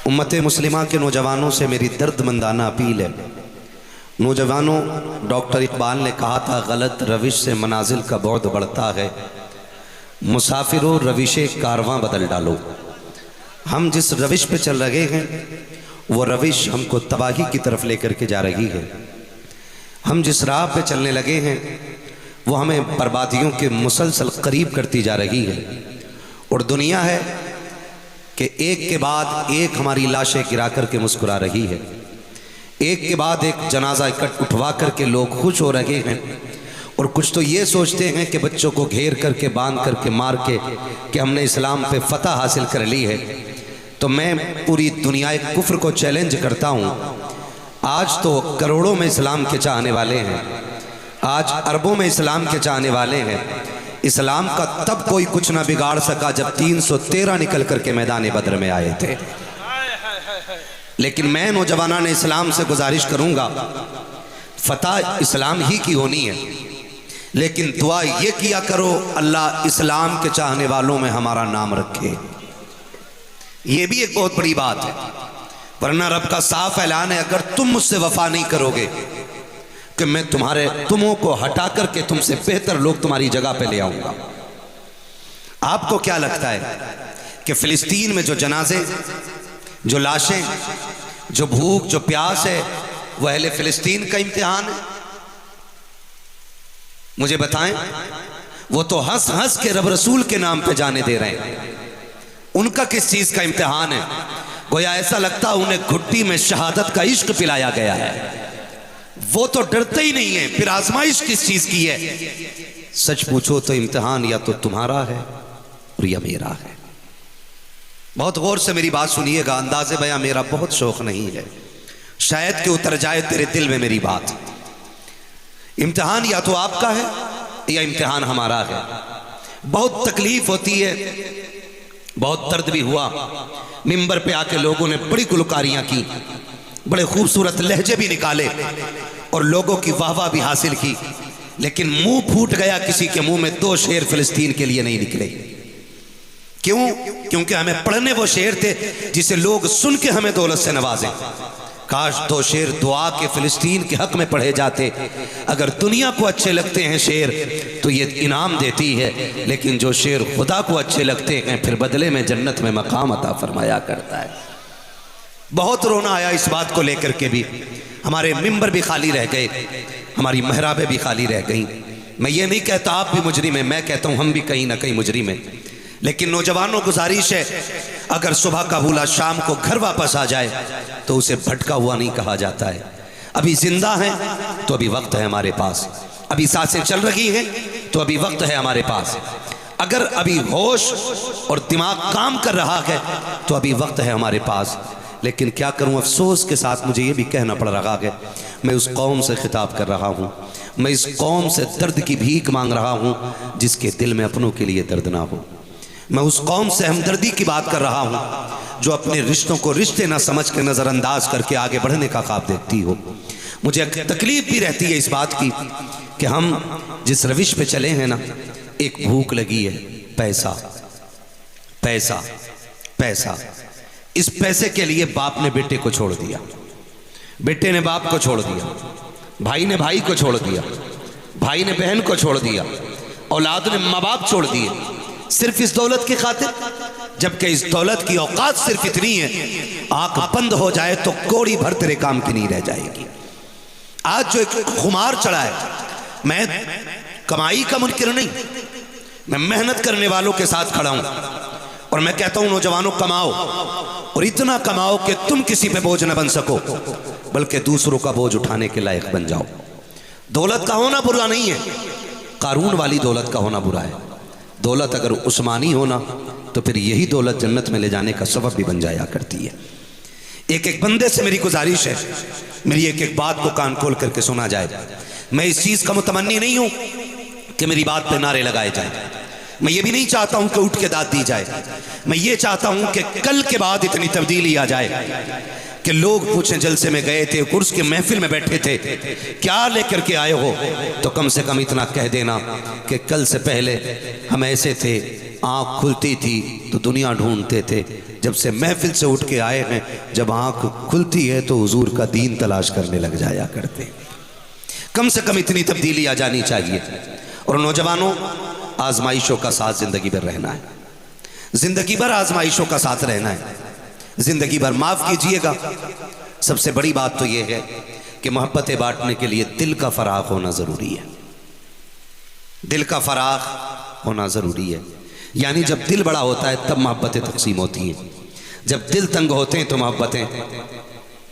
उम्मत मुस्लिमा के नौजवानों से मेरी दर्दमंदाना अपील है। नौजवानों, डॉक्टर इकबाल ने कहा था, गलत रविश से मनाजिल का बहुत बढ़ता है, मुसाफिरों रविश कारवां बदल डालो। हम जिस रविश पे चल रहे हैं वो रविश हमको तबाही की तरफ लेकर के जा रही है। हम जिस राह पे चलने लगे हैं वो हमें बर्बादियों के मुसलसल करीब करती जा रही है। और दुनिया है कि एक के बाद एक हमारी लाशें गिरा करके मुस्कुरा रही है, एक के बाद एक जनाजा इकट्ठ उठवा करके लोग खुश हो रहे हैं। और कुछ तो ये सोचते हैं कि बच्चों को घेर करके बांध करके मार के कि हमने इस्लाम पे फतह हासिल कर ली है। तो मैं पूरी दुनिया कुफ्र को चैलेंज करता हूँ। आज तो करोड़ों में इस्लाम के चाहने वाले हैं, आज अरबों में इस्लाम के चाहने वाले हैं। इस्लाम का तब कोई कुछ ना बिगाड़ सका जब 313 निकल करके मैदान बद्र में आए थे। लेकिन मैं नौजवानान इस्लाम से गुजारिश करूंगा, फतह इस्लाम ही की होनी है, लेकिन दुआ ये किया करो, अल्लाह इस्लाम के चाहने वालों में हमारा नाम रखे। ये भी एक बहुत बड़ी बात है, वरना रब का साफ ऐलान है, अगर तुम मुझसे वफा नहीं करोगे कि मैं तुमों को हटा करके तुमसे बेहतर लोग तुम्हारी जगह पे ले आऊंगा। आपको क्या लगता है कि फिलिस्तीन में जो जनाजे, जो लाशें, जो भूख, जो प्यास है, वह अहले फिलिस्तीन का इम्तिहान है? मुझे बताएं। वो तो हंस हंस के रब रसूल के नाम पे जाने दे रहे हैं, उनका किस चीज का इम्तिहान है? गोया ऐसा लगता है उन्हें घुट्टी में शहादत का इश्क पिलाया गया है। वो तो डरते ही नहीं है, फिर आजमाइश किस चीज की है? सच पूछो तो इम्तिहान या तो तुम्हारा है और या मेरा है। बहुत गौर से मेरी बात सुनिएगा, अंदाज़े बयां मेरा बहुत शौक नहीं है, शायद कि उतर जाए तेरे दिल में मेरी बात। इम्तिहान या तो आपका है या इम्तिहान हमारा है। बहुत तकलीफ होती है, बहुत दर्द भी हुआ। मिंबर पे आके लोगों ने बड़ी गुलकारियां की, बड़े खूबसूरत लहजे भी निकाले और लोगों की वाहवाह भी हासिल की, लेकिन मुंह फूट गया किसी के मुंह में, 2 शेर फिलिस्तीन के लिए नहीं निकले। क्यों? क्योंकि हमें पढ़ने वो शेर थे जिसे लोग सुन के हमें दौलत से नवाजें। काश 2 शेर दुआ के फिलिस्तीन के हक में पढ़े जाते। अगर दुनिया को अच्छे लगते हैं शेर तो ये इनाम देती है, लेकिन जो शेर खुदा को अच्छे लगते हैं फिर बदले में जन्नत में मकाम अता फरमाया करता है। बहुत रोना आया इस बात को लेकर के भी, हमारे मिंबर भी खाली रह गए, हमारी महराबें भी खाली रह गई। मैं ये नहीं कहता आप भी मुजरिम हैं, मैं कहता हूँ हम भी कहीं ना कहीं मुजरिम हैं। लेकिन नौजवानों गुजारिश है, अगर सुबह का भूला शाम को घर वापस आ जाए तो उसे भटका हुआ नहीं कहा जाता है। अभी जिंदा है तो अभी वक्त है हमारे पास, अभी सांसें चल रही हैं तो अभी वक्त है हमारे पास, अगर अभी होश और दिमाग काम कर रहा है तो अभी वक्त है हमारे पास। लेकिन क्या करूं, अफसोस के साथ मुझे ये भी कहना पड़ रहा है, मैं उस कौम से खिताब कर रहा हूं, मैं इस कौम से दर्द की भीख मांग रहा हूं जिसके दिल में अपनों के लिए दर्द ना हो। मैं उस कौम से हमदर्दी की बात कर रहा हूं जो अपने रिश्तों को रिश्ते ना समझ के नज़रअंदाज करके आगे बढ़ने का ख्वाब देखती हो। मुझे तकलीफ भी रहती है इस बात की कि हम जिस रविश पे चले हैं ना, एक भूख लगी है, पैसा पैसा पैसा। इस पैसे के लिए बाप ने बेटे को छोड़ दिया, बेटे ने बाप को छोड़ दिया, भाई ने भाई को छोड़ दिया, भाई ने बहन को छोड़ दिया, औलाद ने माँ बाप छोड़ दिए, सिर्फ इस दौलत की खातिर। जबकि इस दौलत की औकात सिर्फ इतनी है, आंख बंद हो जाए तो कौड़ी भर तेरे काम की नहीं रह जाएगी। आज जो एक खुमार चढ़ा है, मैं कमाई का मुनकिर नहीं, मैं मेहनत करने वालों के साथ खड़ा हूं और मैं कहता हूं नौजवानों, कमाओ और इतना कमाओ कि तुम किसी पे बोझ न बन सको, बल्कि दूसरों का बोझ उठाने के लायक बन जाओ। दौलत का होना बुरा नहीं है, कारून वाली दौलत का होना बुरा है। दौलत अगर उस्मानी होना तो फिर यही दौलत जन्नत में ले जाने का सबब भी बन जाया करती है। एक एक बंदे से मेरी गुजारिश है, मेरी एक एक बात को कान खोल करके सुना जाए। मैं इस चीज़ का मुतमन्नी नहीं हूं कि मेरी बात पे नारे लगाए जाए, मैं ये भी नहीं चाहता हूं कि उठ के दाद दी जाए। मैं ये चाहता हूं कि कल के बाद इतनी तब्दीली आ जाए कि लोग पूछें, जलसे में गए थे, कुर्स के महफिल में बैठे थे, क्या लेकर के आए हो? तो कम से कम इतना कह देना कि कल से पहले हम ऐसे थे, आँख खुलती थी तो दुनिया ढूंढते थे, जब से महफिल से उठ के आए हैं, जब आंख खुलती है तो हुजूर का दीन तलाश करने लग जाया करते हैं। कम से कम इतनी तब्दीली आ जानी चाहिए। और नौजवानों, आजमाइशों का साथ जिंदगी भर रहना है, जिंदगी भर आजमाइशों का साथ रहना है, जिंदगी भर माफ कीजिएगा। सबसे बड़ी बात तो यह है कि मोहब्बतें बांटने के लिए दिल का फराग होना जरूरी है, दिल का फराग होना जरूरी है। यानी जब दिल बड़ा होता है तब मोहब्बतें तकसीम होती हैं, जब दिल तंग होते हैं तो मोहब्बतें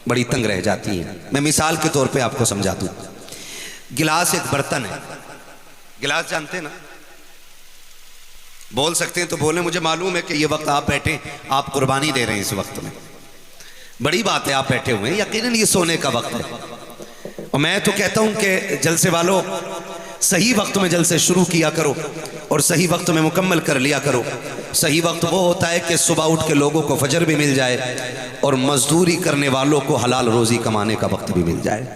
बड़ी तंग रह जाती हैं। मैं मिसाल के तौर पे आपको समझा दूं। गिलास एक बर्तन है, गिलास जानते हैं ना? बोल सकते हैं तो बोले, मुझे मालूम है कि ये वक्त आप बैठे, आप कुर्बानी दे रहे हैं इस वक्त में, बड़ी बात है आप बैठे हुए हैं, यकीनन ये सोने का वक्त है। और मैं तो कहता हूं कि जलसे वालों, सही वक्त में जलसे शुरू किया करो और सही वक्त में मुकम्मल कर लिया करो। सही वक्त वो होता है कि सुबह उठ के लोगों को फजर भी मिल जाए और मजदूरी करने वालों को हलाल रोजी कमाने का वक्त भी मिल जाए,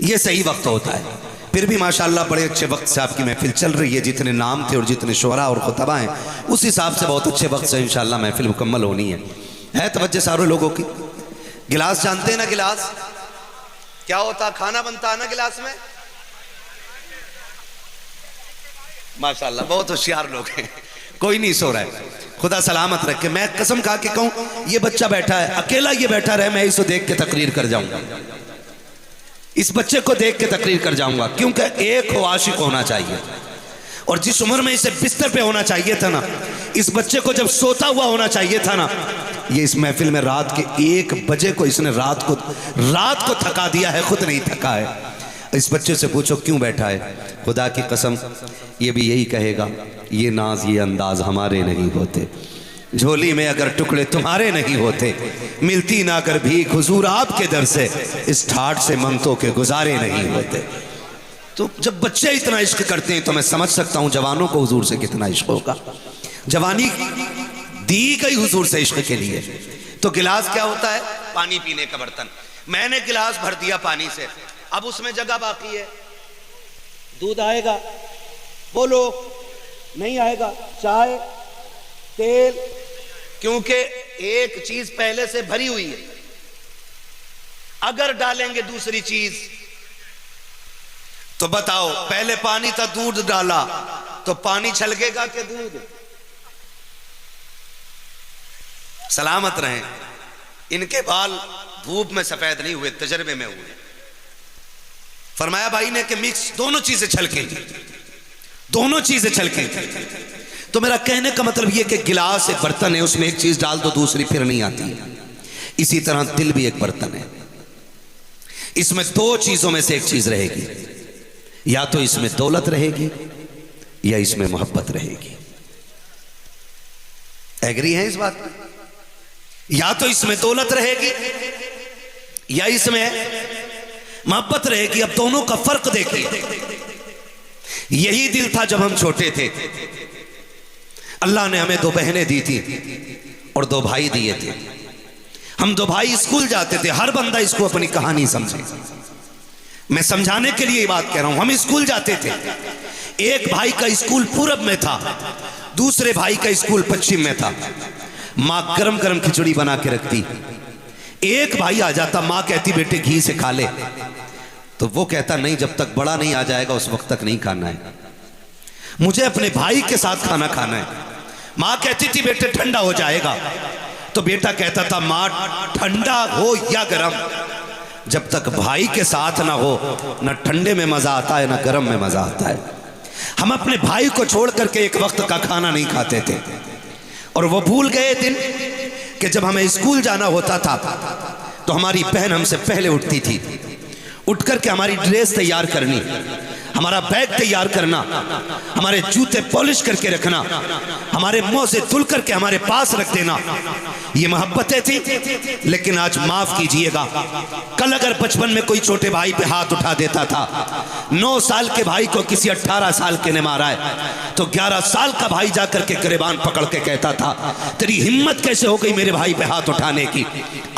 ये सही वक्त होता है। फिर भी माशाअल्लाह बड़े अच्छे वक्त से आपकी महफिल चल रही है, जितने नाम थे और जितने शुरा और खुतबा हैं उस हिसाब से बहुत अच्छे वक्त से इंशाअल्लाह महफिल मुकम्मल होनी है तवज्जो सारे लोगों की। गिलास जानते हैं ना? गिलास क्या होता? खाना बनता है ना गिलास में। माशाअल्लाह बहुत होशियार लोग हैं, कोई नहीं सो रहा है, खुदा सलामत रखे। मैं कसम खा के कहूं, ये बच्चा बैठा है, अकेला ये बैठा रहे, मैं इसको देख के तकरीर कर जाऊंगा, इस बच्चे को देख के तकरीर कर जाऊंगा, क्योंकि एक हो आशिक होना चाहिए। और जिस उम्र में इसे बिस्तर पे होना चाहिए था ना, इस बच्चे को जब सोता हुआ होना चाहिए था ना, ये इस महफिल में रात के 1 बजे को इसने रात को थका दिया है, खुद नहीं थका है। इस बच्चे से पूछो क्यों बैठा है, खुदा की कसम ये भी यही कहेगा, ये नाज ये अंदाज हमारे नहीं होते, झोली में अगर टुकड़े तुम्हारे नहीं होते, मिलती ना कर भीख हुजूर आपके दर से, इस ठाठ से मनतों के गुजारे नहीं होते। तो जब बच्चे इतना इश्क करते हैं तो मैं समझ सकता हूं जवानों को हुजूर से कितना इश्क होगा। जवानी दी गई हुजूर से इश्क के लिए। तो गिलास क्या होता है? पानी पीने का बर्तन। मैंने गिलास भर दिया पानी से, अब उसमें जगह बाकी है, दूध आएगा? बोलो, नहीं आएगा। चाय, तेल, क्योंकि एक चीज पहले से भरी हुई है, अगर डालेंगे दूसरी चीज तो बताओ, पहले पानी था, दूध डाला तो पानी छलकेगा कि दूध? सलामत रहें, इनके बाल धूप में सफेद नहीं हुए, तजर्बे में हुए। फरमाया भाई ने कि मिक्स दोनों चीजें छलकेंगी, दोनों चीजें छलकेंगी। तो मेरा कहने का मतलब यह कि गिलास एक बर्तन है, उसमें एक चीज डाल दो दूसरी फिर नहीं आती है। इसी तरह दिल भी एक बर्तन है, इसमें 2 चीजों में से एक चीज रहेगी, या तो इसमें दौलत रहेगी या इसमें मोहब्बत रहेगी। एग्री है इस बात पर? या तो इसमें दौलत रहेगी या इसमें मोहब्बत रहेगी। अब दोनों का फर्क देखिए। यही दिल था जब हम छोटे थे, अल्लाह ने हमें 2 बहनें दी थी और 2 भाई दिए थे। हम 2 भाई स्कूल जाते थे, हर बंदा इसको अपनी कहानी समझे, मैं समझाने के लिए ये बात कह रहा हूं। हम स्कूल जाते थे, एक भाई का स्कूल पूरब में था, दूसरे भाई का स्कूल पश्चिम में था। माँ गरम गरम खिचड़ी बना के रखती, एक भाई आ जाता, माँ कहती बेटे घी से खा ले, तो वो कहता नहीं, जब तक बड़ा नहीं आ जाएगा उस वक्त तक नहीं खाना है, मुझे अपने भाई के साथ खाना खाना है। माँ कहती थी बेटे ठंडा हो जाएगा, तो बेटा कहता था माँ ठंडा हो या गरम, जब तक भाई के साथ ना हो ना ठंडे में मजा आता है ना गर्म में मजा आता है। हम अपने भाई को छोड़ करके एक वक्त का खाना नहीं खाते थे, और वो भूल गए दिन कि जब हमें स्कूल जाना होता था तो हमारी बहन हमसे पहले उठती थी, उठ करके हमारी ड्रेस तैयार करनी, हमारा बैग तैयार करना, हमारे जूते पॉलिश करके रखना, हमारे मुंह से धुल करके हमारे पास रख देना, ये मोहब्बतें थी। लेकिन आज माफ कीजिएगा, कल अगर बचपन में कोई छोटे भाई पे हाथ उठा देता था, 9 साल के भाई को किसी 18 साल के ने मारा है, तो 11 साल का भाई जाकर के गिरबान पकड़ के कहता था तेरी हिम्मत कैसे हो गई मेरे भाई पे हाथ उठाने की।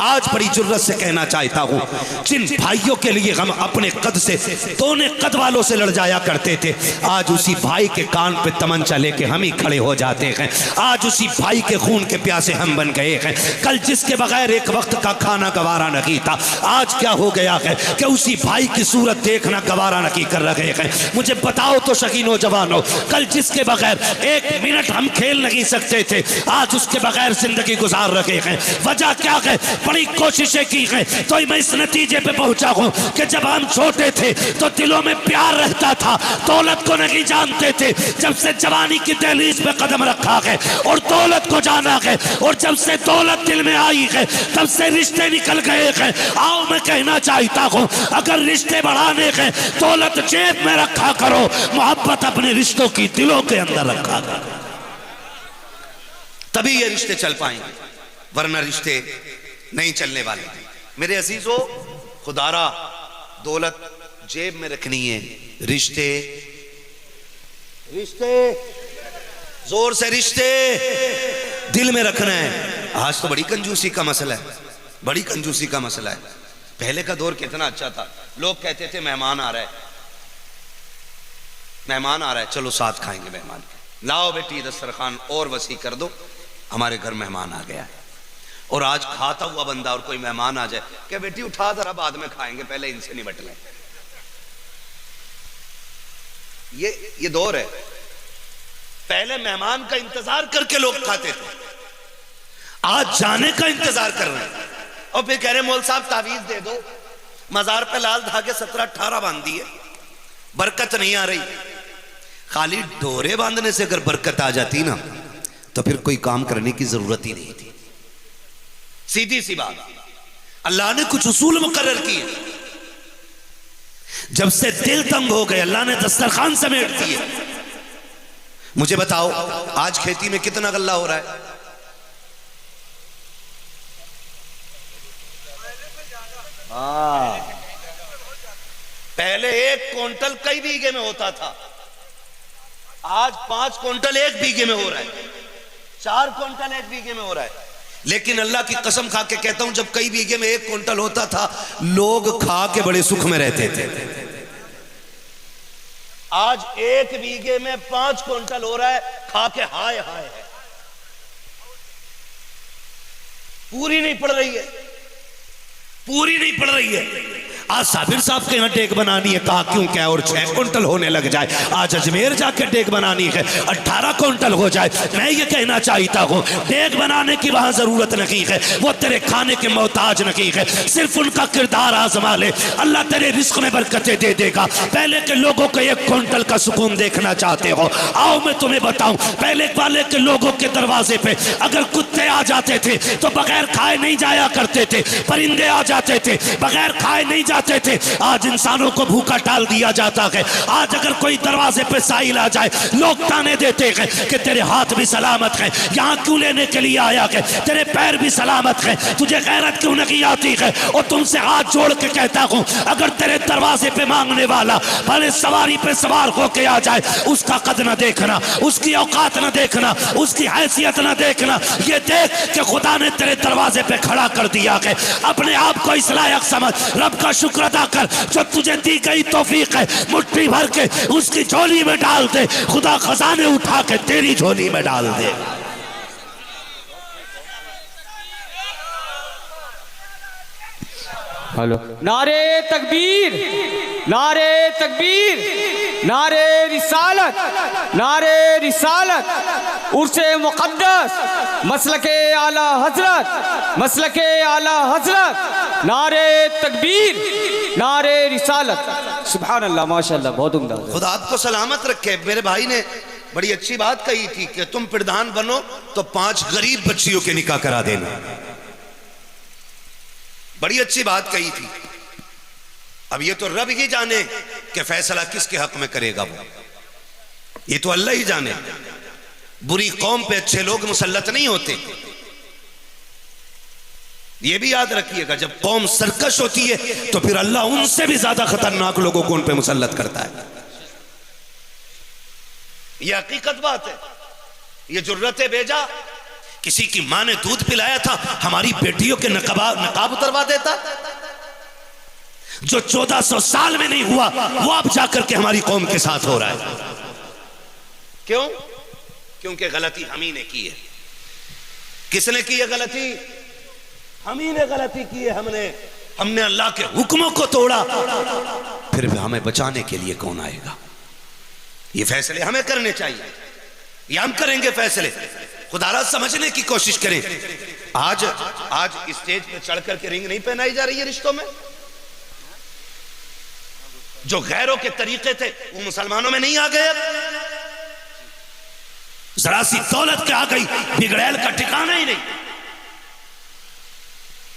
आज बड़ी जुर्रत से कहना चाहता हूं, जिन भाइयों के लिए हम अपने कद से दोने कद वालों से चढ़ जाया करते थे, आज उसी भाई के कान पे तमंचा लेके हम ही खड़े हो जाते हैं। आज उसी भाई के खून के प्यासे हम बन गए हैं। कल जिसके बगैर एक वक्त का खाना गवारा नहीं था, आज क्या हो गया है कि उसी भाई की सूरत देखना गवारा नहीं कर रहे हैं। मुझे बताओ तो शकी नौजवानों, कल जिसके बगैर एक मिनट हम खेल नहीं सकते थे, आज उसके बगैर जिंदगी गुजार रहे हैं। वजह क्या है? बड़ी कोशिशें की हैं तो मैं इस नतीजे पे पहुंचा हूं कि जब हम छोटे थे तो दिलों में प्यार रहता था, दौलत को नहीं जानते थे। जब से जवानी की दहलीज पे कदम रखा है और दौलत को जाना है, और जब से दौलत दिल में आई है तब से रिश्ते निकल गए हैं। आओ मैं कहना चाहता हूं, अगर रिश्ते बढ़ाने हैं दौलत जेब में रखा करो, मोहब्बत अपने रिश्तों की दिलों के अंदर रखा करो, तभी ये रिश्ते चल पाएंगे, वरना रिश्ते नहीं चलने वाले। मेरे अजीजों, खुदारा दौलत जेब में रखनी है, रिश्ते रिश्ते जोर से रिश्ते दिल में रखना है। आज तो बड़ी कंजूसी का मसला है, बड़ी कंजूसी का मसला है। पहले का दौर कितना अच्छा था, लोग कहते थे मेहमान आ रहा है, मेहमान आ रहा है, चलो साथ खाएंगे मेहमान के, लाओ बेटी दस्तरखान और वसी कर दो, हमारे घर मेहमान आ गया है। और आज खाता हुआ बंदा और कोई मेहमान आ जाए, क्या बेटी उठा जरा बाद में खाएंगे, पहले इनसे निपट लें। ये दौर है। पहले मेहमान का इंतजार करके लोग खाते थे, आज जाने का इंतजार कर रहे हैं। और फिर कह रहे मौल साहब तावीज दे दो, मजार पे लाल धागे 17-18 बांध दिए, बरकत नहीं आ रही। खाली डोरे बांधने से अगर बरकत आ जाती ना तो फिर कोई काम करने की जरूरत ही नहीं थी। सीधी सी बात, अल्लाह ने कुछ उसूल मुकर्रर किए। जब से दिल तंग हो गए, अल्लाह ने दस्तरखान समेट दिए। मुझे बताओ आज खेती में कितना गल्ला हो रहा है? पहले 1 क्विंटल कई बीघे में होता था, आज 5 क्विंटल 1 बीघे में हो रहा है, 4 क्विंटल 1 बीघे में हो रहा है। लेकिन अल्लाह की कसम खा के कहता हूं, जब कई बीघे में 1 क्विंटल होता था, लोग खा के बड़े सुख में रहते थे। आज 1 बीघे में 5 क्विंटल हो रहा है, खा के हाय हाय है। पूरी नहीं पड़ रही है, पूरी नहीं पड़ रही है। आज साबिर साहब के यहाँ डेग बनानी है, कहा क्यों क्या, और 6 क्विंटल होने लग जाए। आज अजमेर जाके डेग बनानी है, 18 क्विंटल हो जाए। मैं ये कहना चाहता हूँ, डेग बनाने की वहां जरूरत नहीं है, वो तेरे खाने के मोहताज नहीं है, सिर्फ उनका किरदार आजमा ले, अल्लाह तेरे रिस्क में बरकतें दे देगा। पहले के लोगों को 1 क्विंटल का सुकून देखना चाहते हो, आओ मैं तुम्हें बताऊं, पहले वाले के लोगों के दरवाजे पे अगर कुत्ते आ जाते थे तो बगैर खाए नहीं जाया करते थे, परिंदे आ जाते थे बगैर खाए नहीं जाते थे। आज इंसानों को भूखा टाल दिया जाता है। आज अगर कोई दरवाजे पे साइल आ जाए, लोग ताने देते हैं कि तेरे हाथ भी सलामत है, यहाँ क्यों लेने के लिए आया है, तेरे पैर भी सलामत है, तुझे गैरत क्यों नहीं आती है। और तुमसे हाथ जोड़ के कहता हूं, अगर तेरे दरवाजे पे मांगने वाला भले सवारी पे सवार होके आ जाए, उसका कद न देखना, उसकी औकात न देखना, उसकी हैसियत न देखना, ये देख कि खुदा ने तेरे दरवाजे पे खड़ा कर दिया है। अपने आप को इस लायक समझ, रब का शुक्र अदा कर जो तुझे दी गई तौफीक है, मुट्ठी भर के उसकी झोली में डाल दे, खुदा खजाने उठा के तेरी झोली में डाल दे। हेलो, नारे तकबीर, नारे तकबीर, नारे रिसालत, नारे रिसालत, उर्से मुक़द्दस, मसलके आला हजरत, मसलके आला हजरत, नारे तकबीर, नारे रिसालत। सुभान अल्लाह, माशाअल्लाह, बहुत उम्दा। खुदा आपको सलामत रखे। मेरे भाई ने बड़ी अच्छी बात कही थी कि तुम प्रधान बनो तो 5 गरीब बच्चियों के निकाह करा देना। बड़ी अच्छी बात कही थी। अब ये तो रब ही जाने कि फैसला किसके हक में करेगा, वो ये तो अल्लाह ही जाने। बुरी कौम पे अच्छे लोग मुसल्लत नहीं होते, ये भी याद रखिएगा। जब कौम सरकश होती है तो फिर अल्लाह उनसे भी ज्यादा खतरनाक लोगों को उन पे मुसल्लत करता है। यह हकीकत बात है। ये जुर्रते भेजा, किसी की मां ने दूध पिलाया था, हमारी बेटियों के नकाब उतरवा देता। जो 1400 साल में नहीं हुआ वो अब जाकर के हमारी कौम के साथ हो रहा है। क्यों? क्योंकि गलती हम ही ने की है। किसने की है गलती? हम ही ने गलती की है। हमने अल्लाह के हुक्मों को तोड़ा, फिर भी हमें बचाने के लिए कौन आएगा? ये फैसले हमें करने चाहिए, ये हम करेंगे फैसले। खुदारा समझने की कोशिश करें। आज स्टेज पे चढ़ करके रिंग नहीं पहनाई जा रही है रिश्तों में। जो गैरों के तरीके थे वो मुसलमानों में नहीं आ गए। जरा सी दौलत के आ गई, बिगड़ैल का ठिकाना ही नहीं।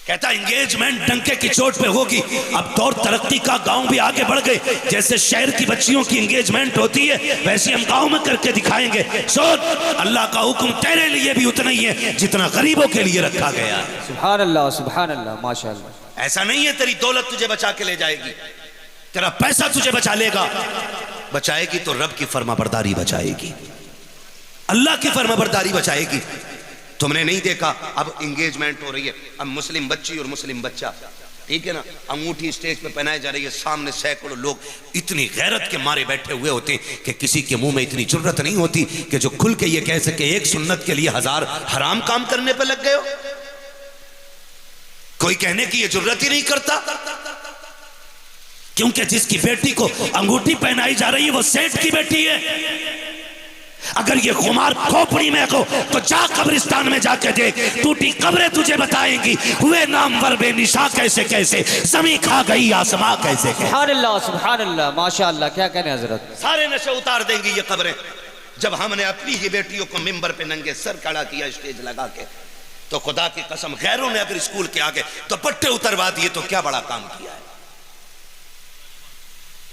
कहता एंगेजमेंट डंके की चोट पे होगी। अब दौर तरक्की का, गांव भी आगे बढ़ गए। जैसे शहर की बच्चियों की एंगेजमेंट होती है वैसे हम गांव में करके दिखाएंगे। सुन, अल्लाह का हुक्म तेरे लिए भी उतना ही है जितना गरीबों के लिए रखा गया है। सुभान अल्लाह, माशाअल्लाह। ऐसा नहीं है तेरी दौलत तुझे बचा के ले जाएगी, तेरा पैसा तुझे बचा लेगा। बचाएगी तो रब की फर्माबरदारी बचाएगी, अल्लाह की फर्माबरदारी बचाएगी। तुमने नहीं देखा अब एंगेजमेंट हो रही है, अब मुस्लिम बच्ची और मुस्लिम बच्चा, ठीक है ना, अंगूठी स्टेज पे पहनाई जा रही है, सामने सैकड़ों लोग इतनी गैरत के मारे बैठे हुए होते हैं कि किसी के मुंह में इतनी जुर्रत नहीं होती कि जो खुल के ये कह सके एक सुन्नत के लिए 1000 हराम काम करने पे लग गए हो। कोई कहने की ये जुर्रत ही नहीं करता, क्योंकि जिसकी बेटी को अंगूठी पहनाई जा रही है वो सेठ की बेटी है। अगर ये खुमार खोपड़ी में हो तो जा कब्रिस्तान में जाके देख, टूटी कब्रें तुझे बताएंगी हुए नामवर बेनिशा कैसे कैसे, जमी खा गई आसमां कैसे कैसे। सुभान अल्लाह, माशाअल्लाह, क्या कहने हजरत। सारे नशे उतार देंगी ये कब्रें। जब हमने अपनी ही बेटियों को मिंबर पे नंगे सर खड़ा किया स्टेज लगा के, तो खुदा की कसम गैरों ने अगर स्कूल के आगे तो पट्टे उतरवा दिए तो क्या बड़ा काम किया है।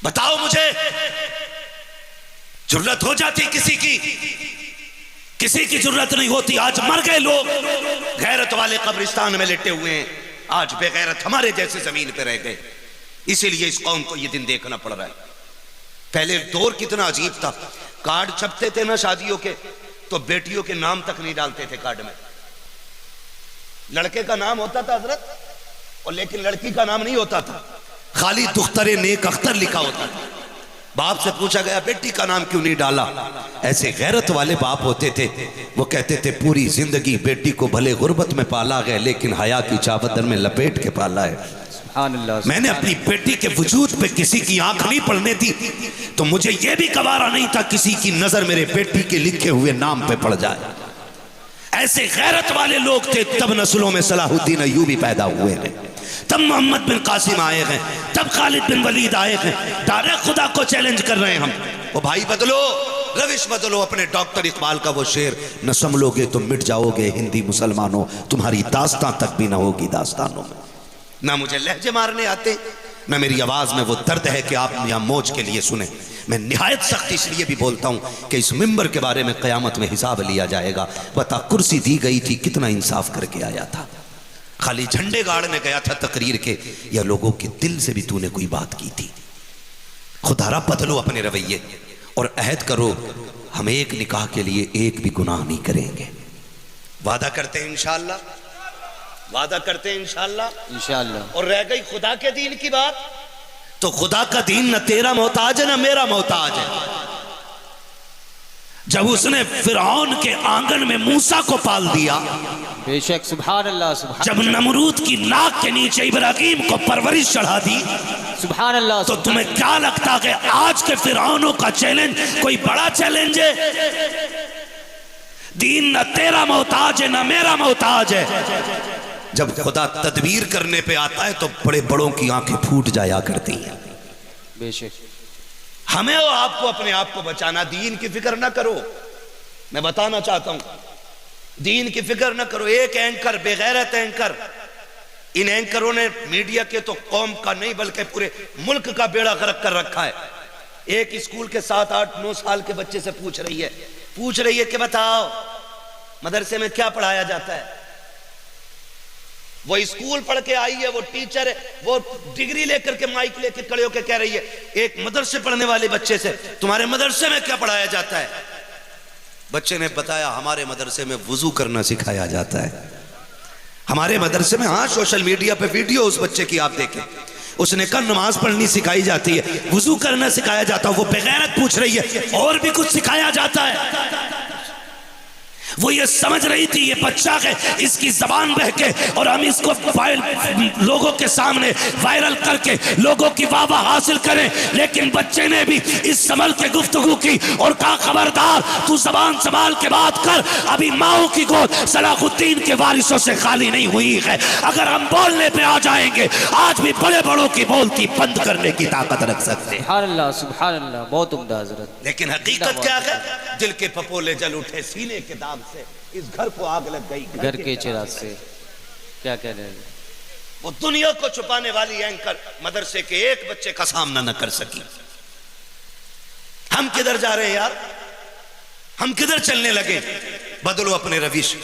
बताओ मुझे, जुर्रत हो जाती किसी की जुर्रत नहीं होती। आज मर गए लोग, गैरत वाले कब्रिस्तान में लेटे हुए हैं, आज बेगैरत हमारे जैसे जमीन पे रह गए। इसीलिए इस कौम को ये दिन देखना पड़ रहा है। पहले दौर कितना अजीब था, कार्ड छपते थे ना शादियों के तो बेटियों के नाम तक नहीं डालते थे कार्ड में। लड़के का नाम होता था हजरत, और लेकिन लड़की का नाम नहीं होता था, खाली दुख्तरे नेक अख्तर लिखा होता था। बाप से पूछा गया बेटी का नाम क्यों नहीं डाला? ऐसे गैरत वाले बाप होते थे, वो कहते थे पूरी जिंदगी बेटी को भले गुर्बत में पाला गया लेकिन हया की चादर में लपेट के पाला है। मैंने अपनी बेटी के वजूद पे किसी की आंख नहीं पड़ने दी, तो मुझे यह भी गवारा नहीं था किसी की नजर मेरे बेटी के लिखे हुए नाम पे पड़ जाए। ऐसे गैरत वाले लोग थे, तब नस्लों में सलाहुद्दीन अय्यूबी पैदा हुए हैं, तब मोहम्मद बिन कासिम आए हैं, तब खालिद बिन वलीद आए हैं। डायरेक्ट खुदा को चैलेंज कर रहे हैं हम, ओ भाई बदलो, रविश बदलो। अपने डॉक्टर इकबाल का वो शेर, न संभलोगे तो मिट जाओगे हिंदी मुसलमानों, तुम्हारी दास्तां तक भी ना होगी दास्तानों में। ना मुझे लहजे मारने आते, ना मेरी आवाज में वो दर्द है कि आप यहाँ मौज के लिए सुने। मैं निहायत सख्त इसलिए भी बोलता हूँ कि इस मिंबर के बारे में क़यामत में हिसाब लिया जाएगा। बता कुर्सी दी गई थी, कितना इंसाफ करके आया था? खाली झंडे गाड़ने गया था तकरीर के, या लोगों के दिल से भी तूने कोई बात की थी? खुदारा बदलो अपने रवैये और अहद करो हम एक निकाह के लिए एक भी गुनाह नहीं करेंगे। वादा करते हैं इंशाअल्लाह, वादा करते हैं इंशाअल्लाह। और रह गई खुदा के दीन की बात, तो खुदा का दीन न तेरा मोहताज है न मेरा मोहताज है। जब उसने फिरौन के आंगन में मूसा को पाल दिया, बेशक, सुभान अल्लाह, सुभान। जब नमरूद की नाक के नीचे इब्राहिम को परवरिश चढ़ा दी, सुभान अल्लाह, तो तुम्हें क्या लगता है कि आज के फिरौनों का चैलेंज कोई बड़ा चैलेंज है? दीन न तेरा मोहताज है न मेरा मोहताज है। जब खुदा तदबीर करने पे आता है तो बड़े बड़ों की आंखें फूट जाया करती हैं। बेशक, हमें और आपको अपने आप को बचाना, दीन की फिक्र ना करो। मैं बताना चाहता हूं, दीन की फिक्र ना करो। एक एंकर, बेगैरत एंकर, इन एंकरों ने मीडिया के तो कौम का नहीं बल्कि पूरे मुल्क का बेड़ा गर्क कर रखा है। एक स्कूल के 7, 8, 9 साल के बच्चे से पूछ रही है कि बताओ मदरसे में क्या पढ़ाया जाता है? वो स्कूल पढ़ के आई है, वो टीचर है, वो डिग्री लेकर के माइक लेकर खड़े होकर कह रही है एक मदरसे पढ़ने वाले बच्चे से, तुम्हारे मदरसे में क्या पढ़ाया जाता है? बच्चे ने बताया हमारे मदरसे में वुजू करना सिखाया जाता है। हमारे मदरसे में, हाँ सोशल मीडिया पे वीडियो उस बच्चे की आप देखें, उसने कहा नमाज पढ़नी सिखाई जाती है, वुजू करना सिखाया जाता है। वो बेगैरत पूछ रही है और भी कुछ सिखाया जाता है? वो ये समझ रही थी ये बच्चा है, इसकी जबान बहके और हम इसको लोगों के सामने वायरल करके लोगों की वाह हासिल करें। लेकिन बच्चे ने भी इस संभल के गुफ्तगू की और कहा खबरदार तू जबान संभाल के बात कर, अभी माओ की गोद सलाहुद्दीन के वारिसों से खाली नहीं हुई है। अगर हम बोलने पे आ जाएंगे आज भी बड़े बड़ों की बोलती बंद करने की ताकत रख सकते हैं। सुभान अल्लाह, बहुत उम्दा हजरत। लेकिन हकीकत क्या है? दिल के पपोले जल उठे, सीने के दाग से इस घर को आग लग गई, घर के चिराग से। क्या कह रहे हैं? वो दुनिया को छुपाने वाली एंकर मदरसे के एक बच्चे का सामना न कर सकी। हम किधर जा रहे हैं यार? हम किधर चलने लगे? बदलो अपने रविश।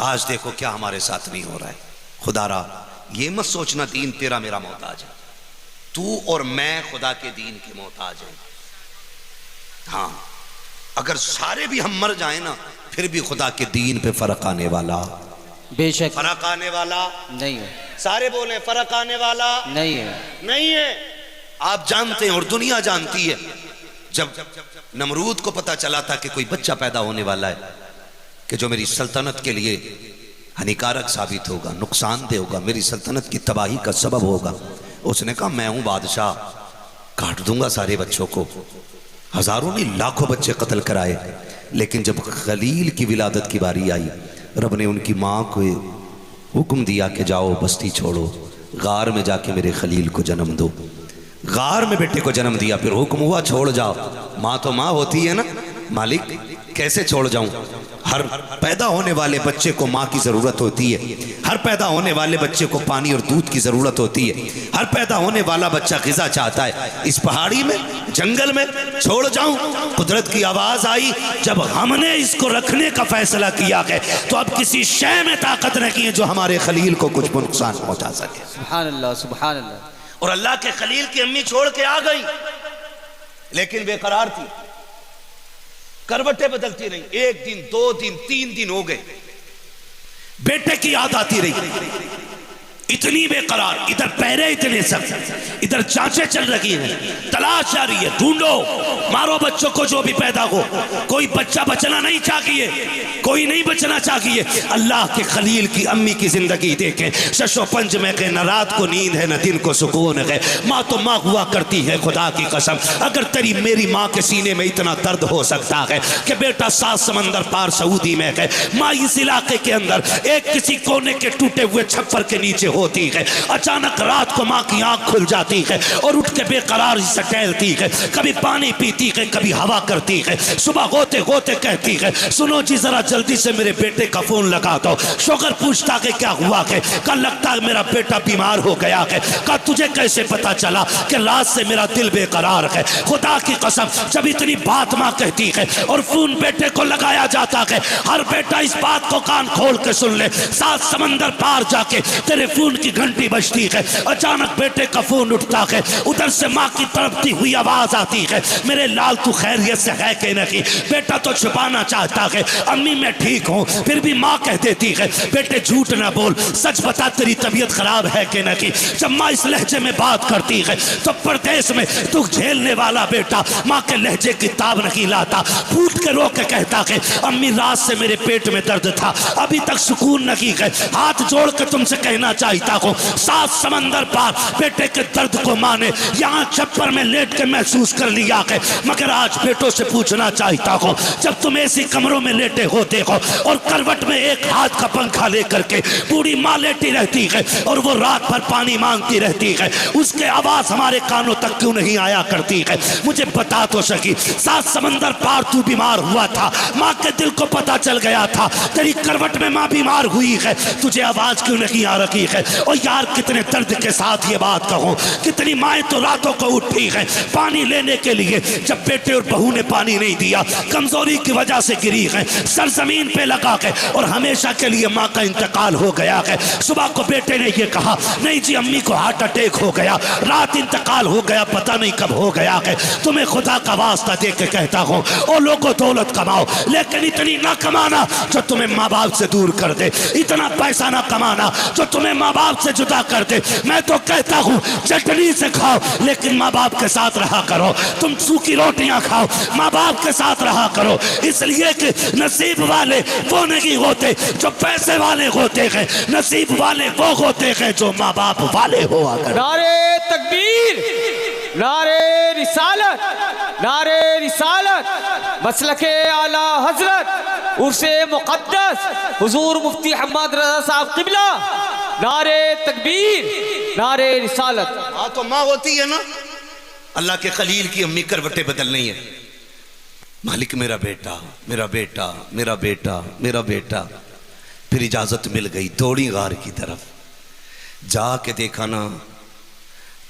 आज देखो क्या हमारे साथ नहीं हो रहा है। खुदारा ये मत सोचना दीन तेरा मेरा मोहताज है, तू और मैं खुदा के दीन के मोहताज हैं। हाँ, अगर सारे भी हम मर जाए ना फिर भी खुदा के दीन पे फर्क आने वाला, बेशक फर्क आने वाला नहीं है। सारे बोले फर्क आने वाला नहीं है, नहीं है। आप जानते हैं और दुनिया जानती है, जब नमरूद को पता चला था कि कोई बच्चा पैदा होने वाला है कि जो मेरी सल्तनत के लिए हानिकारक साबित होगा, नुकसानदेह होगा, मेरी सल्तनत की तबाही का सबब होगा, उसने कहा मैं हूं बादशाह, काट दूंगा सारे बच्चों को। हजारों नहीं लाखों बच्चे कत्ल कराए। लेकिन जब खलील की विलादत की बारी आई, रब ने उनकी माँ को हुक्म दिया कि जाओ बस्ती छोड़ो, गार में जाके मेरे खलील को जन्म दो। गार में बेटे को जन्म दिया, फिर हुक्म हुआ छोड़ जाओ। माँ तो माँ होती है ना, मालिक कैसे छोड़ जाऊं? हर पैदा होने वाले बच्चे को माँ की ज़रूरत होती है, हर पैदा होने वाले बच्चे को पानी और दूध की ज़रूरत होती है, हर पैदा होने वाला बच्चा ग़िज़ा चाहता है। इस पहाड़ी में जंगल में छोड़ जाऊं? कुदरत की आवाज़ आई, जब हमने इसको रखने का फैसला किया है तो अब किसी शय में ताकत नहीं है जो हमारे खलील को कुछ नुकसान पहुँचा सके। सुभान अल्लाह, सुभान अल्लाह। और अल्लाह के खलील की अम्मी छोड़ के आ गई, लेकिन बेकरार थी, करवटें बदलती रही। एक दिन, 2 दिन, 3 दिन हो गए, बेटे की याद आती रही, इतनी बेकरार, इधर पैरे इतने सख्त, इधर जांचें चल रही हैं, तलाश जारी है, ढूंढो, मारो बच्चों को जो भी पैदा हो। कोई बच्चा बचना नहीं चाहिए, कोई नहीं बचना चाहिए। अल्लाह के खलील की अम्मी की जिंदगी देखें, शशो पंज में के, न रात को नींद है न दिन को सुकून है। माँ तो माँ हुआ करती है, खुदा की कसम। अगर तेरी मेरी माँ के सीने में इतना दर्द हो सकता है कि बेटा 7 समंदर पार सऊदी में है, माँ इस इलाके के अंदर एक किसी कोने के टूटे हुए छप्पर के नीचे होती है, अचानक रात को माँ की आंख खुल जाती है और उठ के बेकरार से टहलती है, कभी पानी पीती है, कभी हवा करती है। सुबह होते होते कहती है सुनो जी जरा जल्दी से मेरे बेटे का फोन लगा दो। शोगर पूछता है क्या हुआ है? कल लगता है मेरा बेटा बीमार हो गया है। कहा तुझे कैसे पता चला? कि रात से मेरा दिल बेकरार है। खुदा की कसम, जब इतनी बात माँ कहती है और फोन बेटे को लगाया जाता है, हर बेटा इस बात को कान खोल के सुन ले, 7 समंदर पार जाके तेरे फोन की घंटी बजती है। अचानक बेटे का फोन उठता है, उधर से माँ की तड़पती हुई आवाज आती है, मेरे लाल तू खैरियत से है कि नहीं? बेटा तो छुपाना चाहता है, अम्मी मैं ठीक हूँ, फिर भी माँ कह देती है बेटे झूठ ना बोल, सच बता तेरी तबीयत खराब है कि नहीं? जब माँ इस लहजे में बात करती है तो परदेश में दुख झेलने वाला बेटा माँ के लहजे की ताब नहीं लाता, फूट के रो के कहता है अम्मी रात से मेरे पेट में दर्द था, अभी तक सुकून नहीं है, हाथ जोड़ के तुमसे कहना चाहता हूँ 7 समंदर पार बेटे के दर्द को माँ ने यहाँ छप्पर में लेट के महसूस कर लिया है। मगर आज बेटों से पूछना चाहता हूँ, जब तुम ऐसी कमरों में लेटे होते हो और करवट में एक हाथ का पंखा लेकर के बूढ़ी माँ लेटी रहती है और वो रात भर पानी मांगती रहती है, उसके आवाज हमारे कानों तक क्यों नहीं आया करती है? मुझे बता तो सकी, 7 समंदर पार तू बीमार हुआ था, माँ के दिल को पता चल गया था तेरी करवट में माँ बीमार हुई है, तुझे आवाज क्यों नहीं आ रही है? और यार कितने दर्द के साथ ये बात कहूं, कितनी माएँ तो रातों को उठी है पानी लेने के लिए, जब बेटे और बहू ने पानी नहीं दिया, कमजोरी की वजह से गिरी है, सरजमीन पे लगा के और हमेशा के लिए माँ का इंतकाल हो गया है। सुबह को बेटे ने ये कहा नहीं जी अम्मी को हार्ट अटैक हो गया, रात इंतकाल हो गया, पता नहीं कब हो गया है। तुम्हें खुदा का वास्ता दे के कहता हूँ ओ लोगों दौलत कमाओ, लेकिन इतनी ना कमाना जो तुम्हें माँ बाप से दूर कर दे, इतना पैसा ना कमाना जो तुम्हें माँ बाप से जुदा कर दे। मैं तो कहता हूँ चटनी से खाओ लेकिन माँ बाप के साथ रहा करो। तुम सूखी रोटियां खाओ, माँ बाप के साथ रहा करो, इसलिए कि नसीब वाले वो नहीं होते जो पैसे वाले होते हैं, नसीब वाले वो होते हैं जो माँ बाप वाले हुआ करते। नारे तकबीर, नारे रिसालत, नारे रिसालत, मसलके आला हजरत उर्से मुक़द्दस हुजूर मुफ्ती हम्मद रज़ा साहब क़िबला। नारे तकबीर, नारे रिसालत। हाँ तो माँ होती है ना, अल्लाह के खलील की अम्मी करवटें बदलनी है। मालिक मेरा बेटा, मेरा बेटा, मेरा बेटा, मेरा बेटा। फिर इजाजत मिल गई, दौड़ी गार की तरफ जाके देखा ना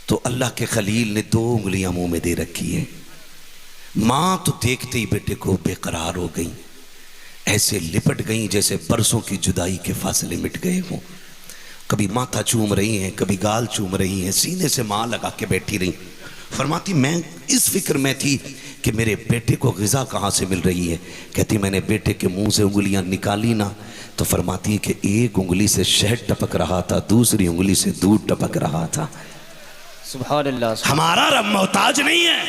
तो अल्लाह के खलील ने 2 उंगलियां मुंह में दे रखी है। माँ तो देखते ही बेटे को बेकरार हो गई, ऐसे लिपट गई जैसे बरसों की जुदाई के फासले मिट गए हों। कभी माथा चूम रही हैं, कभी गाल चूम रही हैं, सीने से माँ लगा के बैठी रही। फरमाती मैं इस फिक्र में थी कि मेरे बेटे को ग़िज़ा कहाँ से मिल रही है। कहती मैंने बेटे के मुंह से उंगलियां निकाली ना तो फरमाती कि एक उंगली से शहद टपक रहा था, दूसरी उंगली से दूध टपक रहा था। सुभान अल्लाह। हमारा रब मोहताज नहीं है,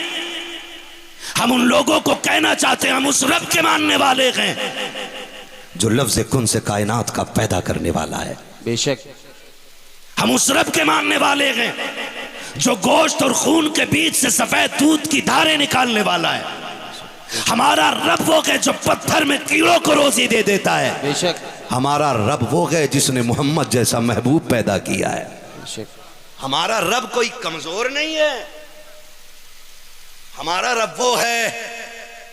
हम उन लोगों को कहना चाहते हैं हम उस रब के मानने वाले हैं जो लफ्ज़ कुन से कायनात का पैदा करने वाला है। बेशक हम उस रब के मानने वाले हैं जो गोश्त और खून के बीच से सफेद दूध की धारें निकालने वाला है। हमारा रब वो है जो पत्थर में कीड़ों को रोजी दे देता है। बेशक हमारा रब वो है जिसने मोहम्मद जैसा महबूब पैदा किया है। बेशक हमारा रब कोई कमजोर नहीं है, हमारा रब वो है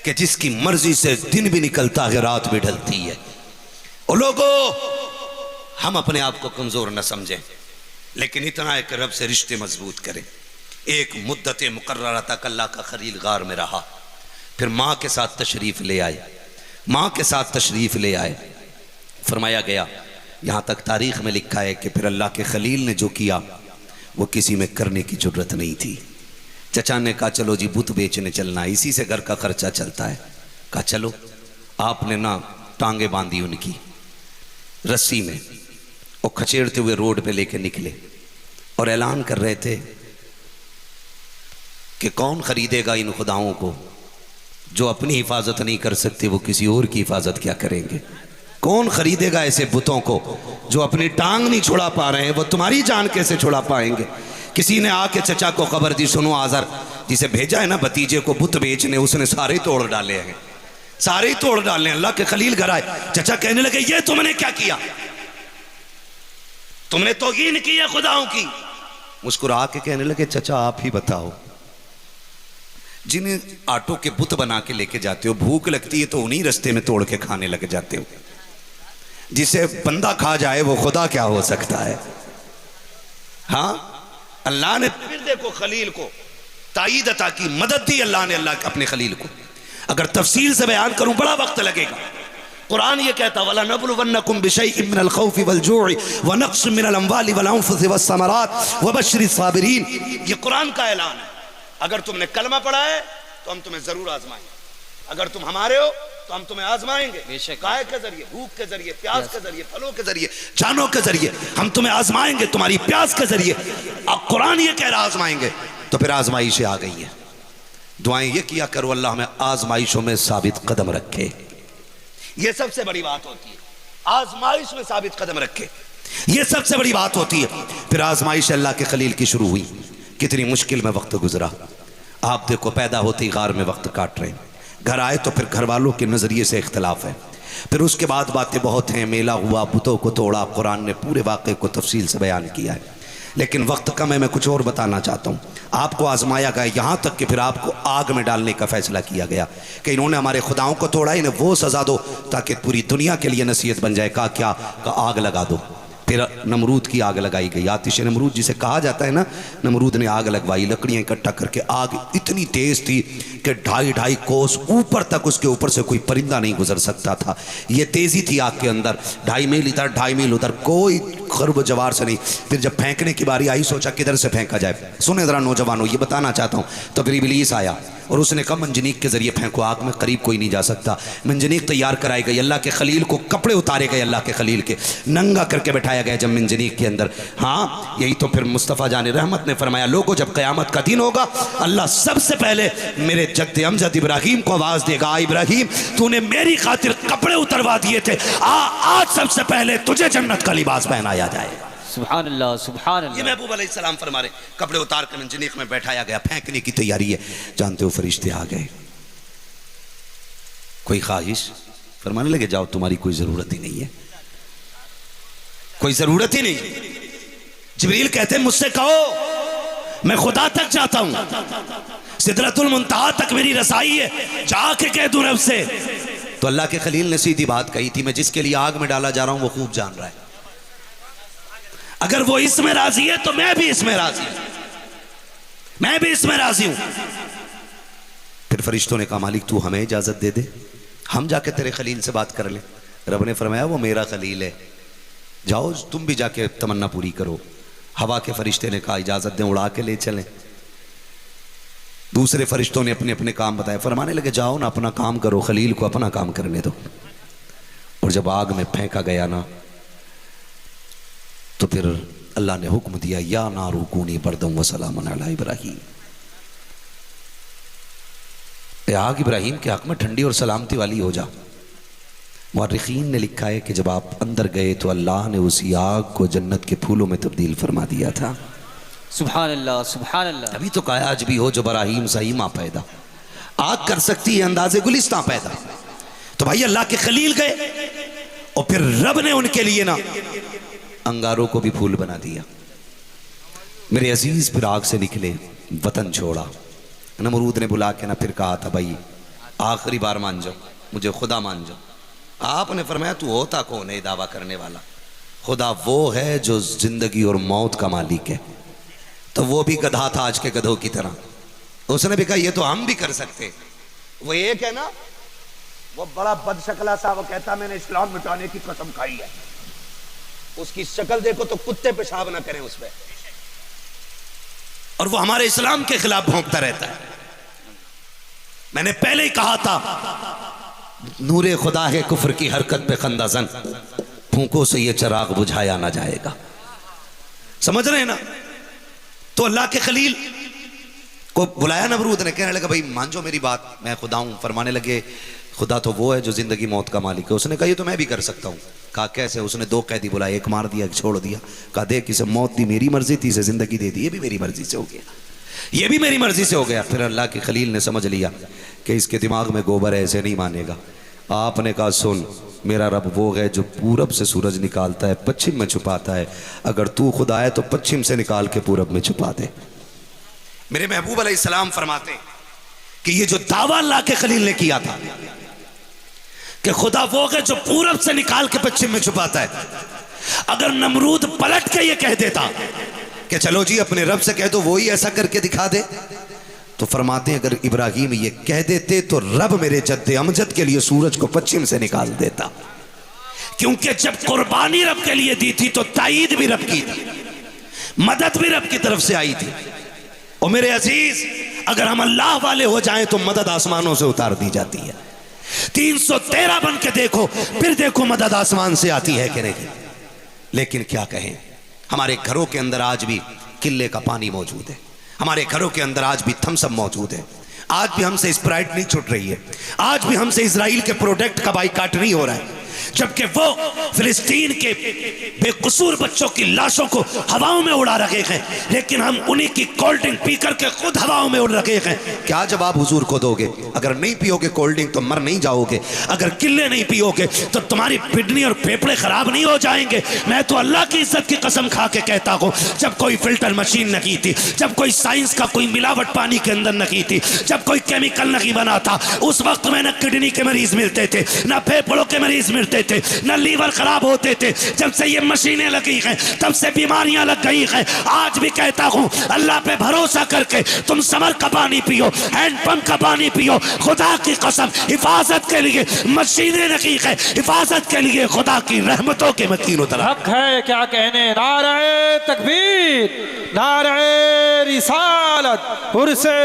कि जिसकी मर्जी से दिन भी निकलता है, रात भी ढलती है। ओ लोगों, हम अपने आप को कमजोर न समझें, लेकिन इतना है कि रब से रिश्ते मजबूत करें। एक मुद्दत मुकर्ररा तक अल्लाह का खलील गार में रहा, फिर माँ के साथ तशरीफ़ ले आए, माँ के साथ तशरीफ़ ले आए। फरमाया गया, यहाँ तक तारीख़ में लिखा है कि फिर अल्लाह के खलील ने जो किया वो किसी में करने की ज़रूरत नहीं थी। चचा ने कहा चलो जी बुत बेचने चलना है, इसी से घर का खर्चा चलता है। कहा चलो। आपने ना टांगे बांधी उनकी रस्सी में और खचेड़ते हुए रोड पे लेके निकले और ऐलान कर रहे थे कि कौन खरीदेगा इन खुदाओं को जो अपनी हिफाजत नहीं कर सकते, वो किसी और की हिफाजत क्या करेंगे। कौन खरीदेगा ऐसे बुतों को जो अपनी टांग नहीं छुड़ा पा रहे हैं, वो तुम्हारी जान कैसे छुड़ा पाएंगे। किसी ने आके चचा को खबर दी, सुनो आज़र जिसे भेजा है ना भतीजे को बुत बेचने, उसने सारे तोड़ डाले हैं, सारे ही तोड़ डाले हैं। अल्लाह के खलील घर आए, चचा कहने लगे ये तुमने क्या किया, तुमने तौहीन की है खुदाओं की। मुस्कुरा के कहने लगे चचा आप ही बताओ, जिन आटों के बुत बना के लेके जाते हो, भूख लगती है तो उन्हीं रास्ते में तोड़ के खाने लग जाते हो। जिसे बंदा खा जाए वो खुदा क्या हो सकता है। हाँ, अल्लाह ने फिर देखो खलील को ताईद अता की, मदद दी अल्लाह ने, अल्लाह अपने खलील को। अगर तफसील से बयान करूं बड़ा वक्त लगेगा। कुरान ये कहता वला नबलुवन्नकुम बिशैइन मिनल खौफि वल जू'i व नक़्सिन मिनल अम्वालि वल अन्फुसि वस समरात व बश्शिरिस साबिरीन। ये कुरान का ऐलान है। अगर तुमने कलमा पढ़ा है तो हम तुम्हें जरूर आजमाएंगे, अगर तुम हमारे हो तो हम तुम्हें आजमाएंगे। काय के जरिए, भूख के जरिए, प्यास के जरिए, फलों के जरिए, जानों के जरिए हम तुम्हें आजमाएंगे, तुम्हारी प्यास के जरिए। अब कुरान ये कह रहा आजमाएंगे, तो फिर आजमाइशें आ गई हैं। दुआएं ये किया करो अल्लाह हमें आजमाइशों में साबित कदम रखे, ये सबसे बड़ी बात होती है। आजमाइश में साबित कदम रखे, ये सबसे बड़ी बात होती है। फिर आजमाइश अल्लाह के खलील की शुरू हुई। कितनी मुश्किल में वक्त गुजरा। आप देखो पैदा होते ही गार में वक्त काट रहे हैं, घर आए तो फिर घर वालों के नज़रिए से इख्तलाफ है। फिर उसके बाद बातें बहुत हैं, मेला हुआ, बुतों को तोड़ा, कुरान ने पूरे वाक़े को तफसील से बयान किया है। लेकिन वक्त कम है, मैं कुछ और बताना चाहता हूँ। आपको आजमाया गया, यहाँ तक कि फिर आपको आग में डालने का फैसला किया गया कि इन्होंने हमारे खुदाओं को तोड़ा, इन्हें वो सज़ा दो ताकि पूरी दुनिया के लिए नसीहत बन जाए। कहा क्या? कहा आग लगा दो। फिर नमरूद की आग लगाई गई, आतिश नमरूद जिसे कहा जाता है ना, नमरूद ने आग लगवाई, लकड़ियाँ इकट्ठा करके। आग इतनी तेज़ थी कि 2.5 कोस ऊपर तक उसके ऊपर से कोई परिंदा नहीं गुजर सकता था। ये तेज़ी थी आग के अंदर। 2.5 मील इधर 2.5 मील उधर, कोई खरब जवार से नहीं। फिर जब फेंकने की बारी आई सोचा किधर से फेंका जाए। सुने ज़रा नौजवानों, ये बताना चाहता हूँ। तो फिर इब्लीस आया और उसने कहा मंजनीक के ज़रिए फेंको, आग में करीब कोई नहीं जा सकता। मंजनीक तैयार कराई गई, अल्लाह के खलील को कपड़े उतारे गए, अल्लाह के खलील के नंगा करके बैठाया गया जब मंजनीक के अंदर। हाँ, यही तो फिर मुस्तफ़ा जान रहमत ने फरमाया, लोगों जब क़यामत का दिन होगा अल्लाह सबसे पहले मेरे जद्द अमजद इब्राहीम को आवाज़ देगा, इब्राहीम तूने मेरी खातिर कपड़े उतरवा दिए थे, आज सबसे पहले तुझे जन्नत का लिबास पहनाया जाएगा। सुभान अल्लाह, सुभान अल्लाह। ये महबूब अलैहिस्सलाम फरमा रहे, कपड़े उतार कर मंजनीक में बैठाया गया, फेंकने की तैयारी है। जानते हो फरिश्ते आ गए, कोई ख्वाहिश, फरमाने लगे जाओ तुम्हारी कोई जरूरत ही नहीं है, कोई जरूरत ही नहीं। जिब्रील कहते मुझसे कहो मैं खुदा तक जाता हूं, सिदरतुल मुंतहा तक मेरी रसाई है, जाके कह दूं रब से। तो अल्लाह के खलील ने सीधी बात कही थी, मैं जिसके लिए आग में डाला जा रहा हूं वो खूब जान रहा है, अगर वो इसमें राजी है तो मैं भी इसमें राजी हूं, मैं भी इसमें राजी हूं। फिर फरिश्तों ने कहा मालिक तू हमें इजाजत दे दे, हम जाके तेरे खलील से बात कर ले। रब ने फरमाया वो मेरा खलील है, जाओ तुम भी जाके तमन्ना पूरी करो। हवा के फरिश्ते ने कहा इजाजत दें, उड़ा के ले चलें। दूसरे फरिश्तों ने अपने अपने काम बताए, फरमाने लगे जाओ ना अपना काम करो, खलील को अपना काम करने दो। और जब आग में फेंका गया ना तो फिर अल्लाह ने हुक्म दिया, या नारू कूनी बरदम व सलामन अला इब्राहीम, आग इब्राहीम के हक में ठंडी और सलामती वाली हो जा। मुअर्रिखीन ने लिखा है कि जब आप अंदर गए तो अल्लाह ने उसी आग को जन्नत के फूलों में तब्दील फरमा दिया था। सुभान अल्लाह, सुभान अल्लाह। अभी तो कहा आज भी हो जो बराहीम सही माँ पैदा, आग कर सकती है अंदाजे गुलिस्तां पैदा। तो भाई अल्लाह के खलील गए और फिर रब ने उनके लिए ना अंगारों को भी फूल बना दिया। मेरे अजीज फिर आग से निकले, वतन छोड़ा। नमरूद ने बुला के ना फिर कहा था भाई आखिरी बार मान जाओ, मुझे खुदा मान जाओ। आपने फरमाया तू होता कौन है दावा करने वाला? खुदा वो है जो जिंदगी और मौत का मालिक है। तो वो भी गधा था आज के गधों की तरह, उसने भी कहा ये तो हम भी कर सकते। वो एक है ना, वो बड़ा बदशकला सा, वो कहता मैंने इस्लाम मिटाने की कसम खाई है, उसकी शक्ल देखो तो कुत्ते पेशाब ना करें उस पर, और वो हमारे इस्लाम के खिलाफ भौंकता रहता है। मैंने पहले ही कहा था नूरे खुदा है कुफ्र की हरकत पे खंदाजन, फूंकों से ये चिराग बुझाया ना जाएगा। समझ रहे हैं ना? तो अल्लाह के खलील को बुलाया नमरूद ने, कहने लगा भाई मान जाओ मेरी बात, मैं खुदा हूं। फरमाने लगे खुदा तो वो है जो जिंदगी मौत का मालिक है। उसने कहा ये तो मैं भी कर सकता हूँ। कहा कैसे? उसने दो कैदी बुलाए, एक मार दिया एक छोड़ दिया। कहा देख इसे मौत दी मेरी मर्जी थी, इसे जिंदगी दे दी, ये भी मेरी मर्जी से हो गया, ये भी मेरी मर्जी से हो गया। फिर अल्लाह के खलील ने समझ लिया कि इसके दिमाग में गोबर है, ऐसे नहीं मानेगा। आपने कहा सुन, मेरा रब वो है जो पूरब से सूरज निकालता है पश्चिम में छुपाता है, अगर तू खुदा है तो पश्चिम से निकाल के पूरब में छुपा दे। मेरे महबूब अलैहिस्सलाम फरमाते कि ये जो दावा अल्लाह के खलील ने किया था कि खुदा वो है जो पूरब से निकाल के पश्चिम में छुपाता है, अगर नमरूद पलट के ये कह देता कि चलो जी अपने रब से कह दो वो ही ऐसा करके दिखा दे, तो फरमाते हैं अगर इब्राहीम ये कह देते तो रब मेरे जद्दे अमजद के लिए सूरज को पश्चिम से निकाल देता। क्योंकि जब कुर्बानी रब के लिए दी थी तो ताईद भी रब की थी, मदद भी रब की तरफ से आई थी। और मेरे अजीज अगर हम अल्लाह वाले हो जाएं तो मदद आसमानों से उतार दी जाती है। 313 बन के देखो, फिर देखो मदद आसमान से आती है कि नहीं। लेकिन क्या कहें, हमारे घरों के अंदर आज भी किले का पानी मौजूद है, हमारे घरों के अंदर आज भी थम्स अप मौजूद है, आज भी हमसे स्प्राइट नहीं छूट रही है, आज भी हमसे इजराइल के प्रोडक्ट का बाइकाट नहीं हो रहा है, जबकि वो फिलिस्तीन के बेकसूर बच्चों की लाशों को हवाओं में उड़ा रखे हैं, लेकिन हम उन्हीं की कोल्ड ड्रिंक पी करके खुद हवाओं में उड़ रखे हैं। क्या जवाब हुजूर को दोगे? अगर नहीं पियोगे कोल्ड ड्रिंक तो मर नहीं जाओगे, अगर किले नहीं पियोगे तो तुम्हारी किडनी और फेफड़े खराब नहीं हो जाएंगे। मैं तो अल्लाह की इज्जत की कसम खा के कहता हूँ, जब कोई फिल्टर मशीन नहीं थी, जब कोई साइंस का कोई मिलावट पानी के अंदर नहीं थी, जब कोई केमिकल नहीं बना था, उस वक्त में न किडनी के मरीज मिलते थे, न फेफड़ों के मरीज गिरते थे, न लीवर खराब होते थे। जब से ये मशीनें लगी हैं तब से बीमारियां लग गई हैं। आज भी कहता हूं अल्लाह पे भरोसा करके तुम समर का पानी पियो, हैंडपंप का पानी पियो। खुदा की कसम हिफाजत के लिए मशीनें लगी है, हिफाजत के लिए खुदा की रहमतों के मकीन उतरा। हक है क्या कहने, नारे तकबीर, नारे रिसालत, उर्से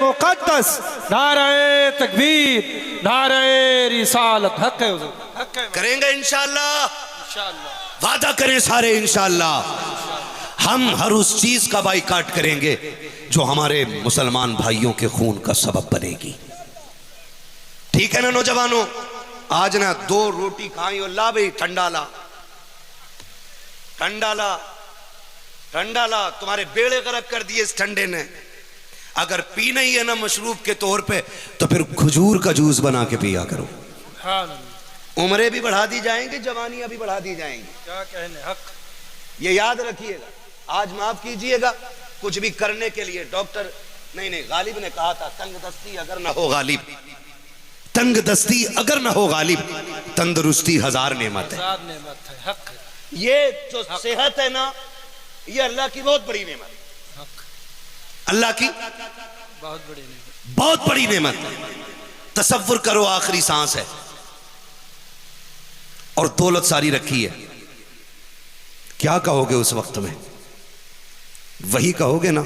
मुकद्दस, नारे तकबीर, नारे रिसालत। हक है हुजूर, हक है। करेंगे इंशाअल्लाह, इंशाअल्लाह वादा करें सारे इंशाअल्लाह। हम हर उस चीज का बाइकाट करेंगे जो हमारे मुसलमान भाइयों के खून का सबब बनेगी। ठीक है ना नौजवानों? आज ना 2 रोटी खाई और ला भाई ठंडा ला, ठंडा ला, ठंडा ला। तुम्हारे बेड़े गर्क कर दिए इस ठंडे ने। अगर पीना ही है ना मशरूब के तौर पे तो फिर खजूर का जूस बना के पिया करो। उम्रें भी बढ़ा दी जाएंगी, जवानियां भी बढ़ा दी जाएंगी। क्या कहने, हक। ये याद रखिएगा, आज माफ कीजिएगा, कुछ भी करने के लिए डॉक्टर नहीं गालिब ने कहा था, तंग दस्ती अगर ना हो गालिब, तंग दस्ती अगर ना हो गालिब, तंदुरुस्ती 1000 नेमत है। हक। ये जो सेहत है ना, ये अल्लाह की बहुत बड़ी नेमत है। अल्लाह की बहुत बड़ी नेमत है। तसव्वुर करो आखिरी सांस है और दौलत सारी रखी है, क्या कहोगे उस वक्त में? वही कहोगे ना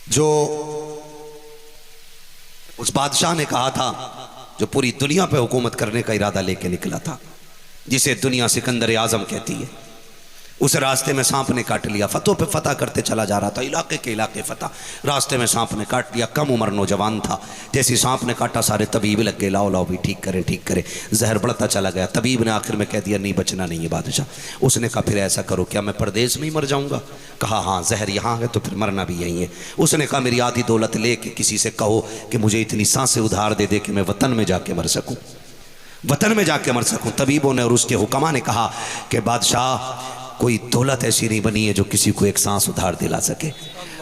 जो उस बादशाह ने कहा था, जो पूरी दुनिया पे हुकूमत करने का इरादा लेके निकला था, जिसे दुनिया सिकंदर आजम कहती है। उस रास्ते में सांप ने काट लिया, फतों पे फतह करते चला जा रहा था, इलाके के इलाके फतह। रास्ते में सांप ने काट लिया, कम उम्र नौजवान था। जैसे सांप ने काटा सारे तबीब लग गए, लाओ लाओ भी ठीक करें ठीक करें। जहर बढ़ता चला गया। तबीब ने आखिर में कह दिया नहीं बचना नहीं है बादशाह। उसने कहा फिर ऐसा करो, क्या मैं परदेश में ही मर जाऊंगा? कहा हाँ, जहर यहाँ है तो फिर मरना भी यहीं है। उसने कहा मेरी आधी दौलत ले के किसी से कहो कि मुझे इतनी सांसें उधार दे दे कि मैं वतन में जाके मर सकूँ, वतन में जाके मर सकूँ। तबीबों ने और उसके हुक्मा ने कहा कि बादशाह कोई दौलत ऐसी नहीं बनी है जो किसी को एक सांस उधार दिला सके।